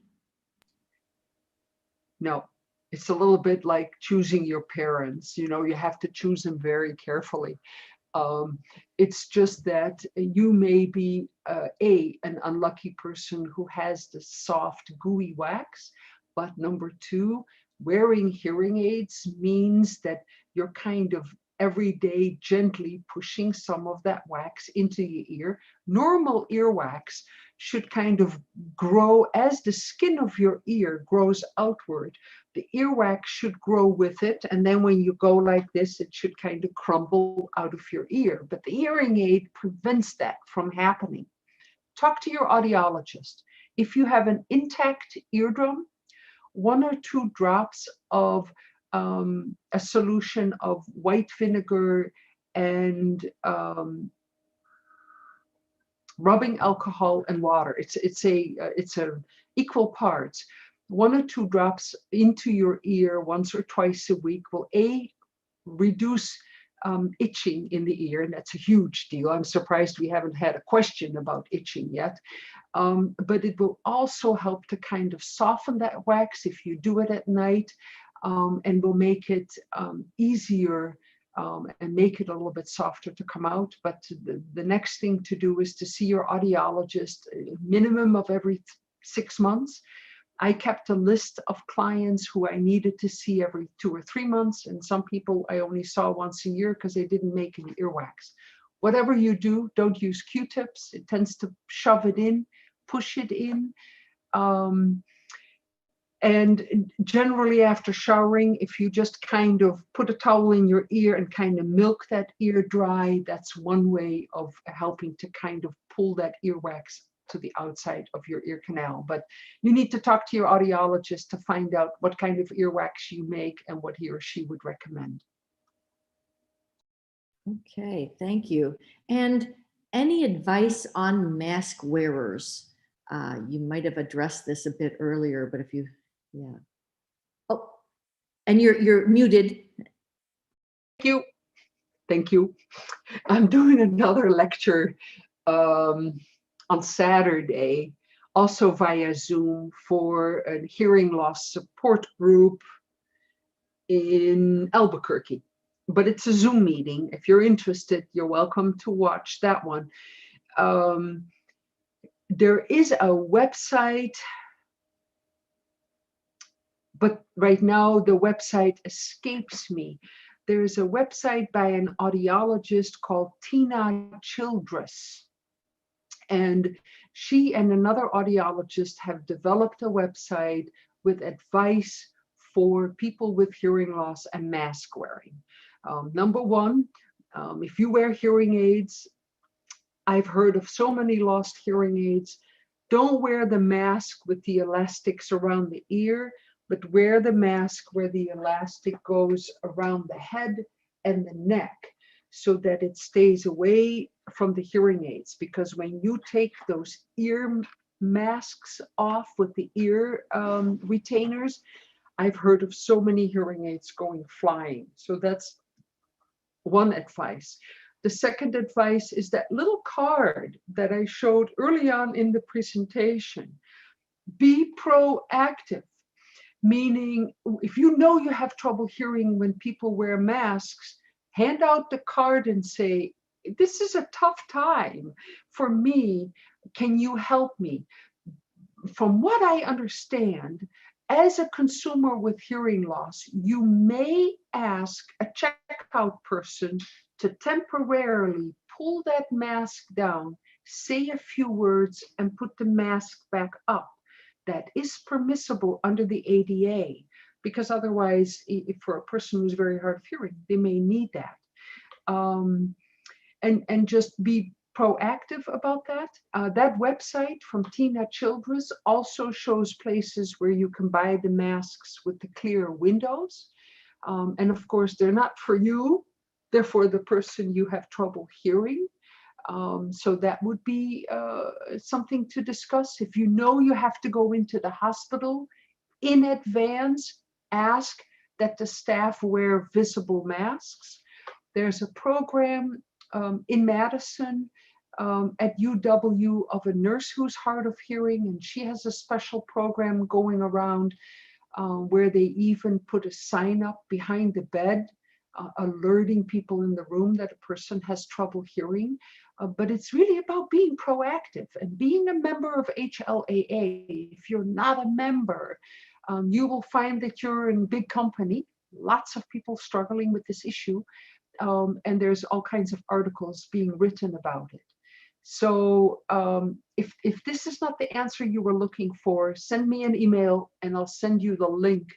No, it's a little bit like choosing your parents. You know, you have to choose them very carefully. It's just that you may be an unlucky person who has the soft, gooey wax, but number 2, wearing hearing aids means that you're kind of every day gently pushing some of that wax into your ear. Normal earwax should kind of grow as the skin of your ear grows outward. The earwax should grow with it, and then when you go like this, it should kind of crumble out of your ear. But the hearing aid prevents that from happening. Talk to your audiologist. If you have an intact eardrum, 1 or 2 drops of a solution of white vinegar and rubbing alcohol and water. It's a equal parts. 1 or 2 drops into your ear once or twice a week will reduce itching in the ear, and that's a huge deal. I'm surprised we haven't had a question about itching yet. But it will also help to kind of soften that wax if you do it at night, and will make it easier and make it a little bit softer to come out. But the next thing to do is to see your audiologist, minimum of every 6 months. I kept a list of clients who I needed to see every 2 or 3 months, and some people I only saw once a year because they didn't make any earwax. Whatever you do, don't use Q-tips. It tends to shove it in, push it in. And generally after showering, if you just kind of put a towel in your ear and kind of milk that ear dry, that's one way of helping to kind of pull that earwax to the outside of your ear canal. But you need to talk to your audiologist to find out what kind of earwax you make and what he or she would recommend. Okay, thank you. And any advice on mask wearers? You might have addressed this a bit earlier, but if you, yeah. Oh, and you're muted. Thank you. Thank you. I'm doing another lecture on Saturday, also via Zoom, for a hearing loss support group in Albuquerque. But it's a Zoom meeting. If you're interested, you're welcome to watch that one. There is a website, but right now the website escapes me. There's a website by an audiologist called Tina Childress. And she and another audiologist have developed a website with advice for people with hearing loss and mask wearing. Number one, if you wear hearing aids, I've heard of so many lost hearing aids. Don't wear the mask with the elastics around the ear, but wear the mask where the elastic goes around the head and the neck so that it stays away from the hearing aids. Because when you take those ear masks off with the ear retainers, I've heard of so many hearing aids going flying. So that's one advice. The second advice is that little card that I showed early on in the presentation. Be proactive, meaning if you know you have trouble hearing when people wear masks, hand out the card and say, this is a tough time for me. Can you help me? From what I understand, as a consumer with hearing loss, you may ask a checkout person to temporarily pull that mask down, say a few words, and put the mask back up. That is permissible under the ADA, because otherwise, if for a person who's very hard of hearing, they may need that. And just be proactive about that. That website from Tina Childress also shows places where you can buy the masks with the clear windows. And of course, they're not for you. They're for the person you have trouble hearing. So that would be something to discuss. If you know you have to go into the hospital in advance, ask that the staff wear visible masks. There's a program in Madison at UW of a nurse who's hard of hearing, and she has a special program going around where they even put a sign up behind the bed alerting people in the room that a person has trouble hearing. But it's really about being proactive and being a member of HLAA. If you're not a member, you will find that you're in big company, lots of people struggling with this issue, and there's all kinds of articles being written about it. So if this is not the answer you were looking for, send me an email and I'll send you the link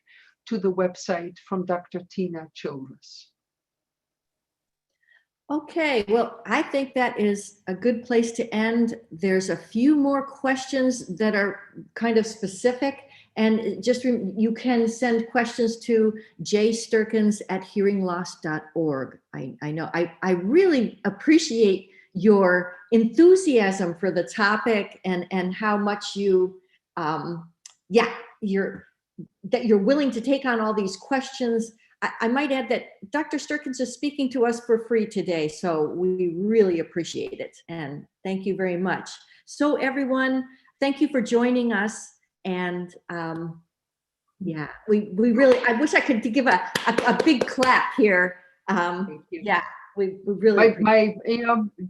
to the website from Dr. Tina Childress. Okay, well, I think that is a good place to end. There's a few more questions that are kind of specific, and just you can send questions to jsterkens@hearingloss.org. I know I really appreciate your enthusiasm for the topic and how much you you're willing to take on all these questions. I might add that Dr. Sterkens is speaking to us for free today, so we really appreciate it. And thank you very much. So everyone, thank you for joining us. And yeah, we really, I wish I could give a big clap here. Thank you. Yeah, we really.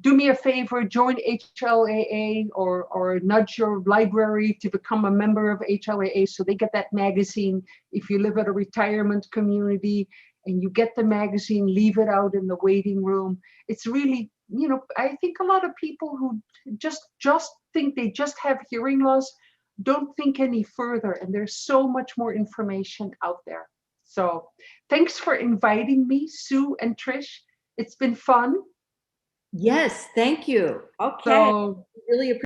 Do me a favor, join HLAA or nudge your library to become a member of HLAA so they get that magazine. If you live at a retirement community and you get the magazine, leave it out in the waiting room. It's really, I think a lot of people who just think they just have hearing loss don't think any further, and there's so much more information out there. So thanks for inviting me, Sue and Trish. It's been fun. Yes, thank you. Okay, So, really appreciate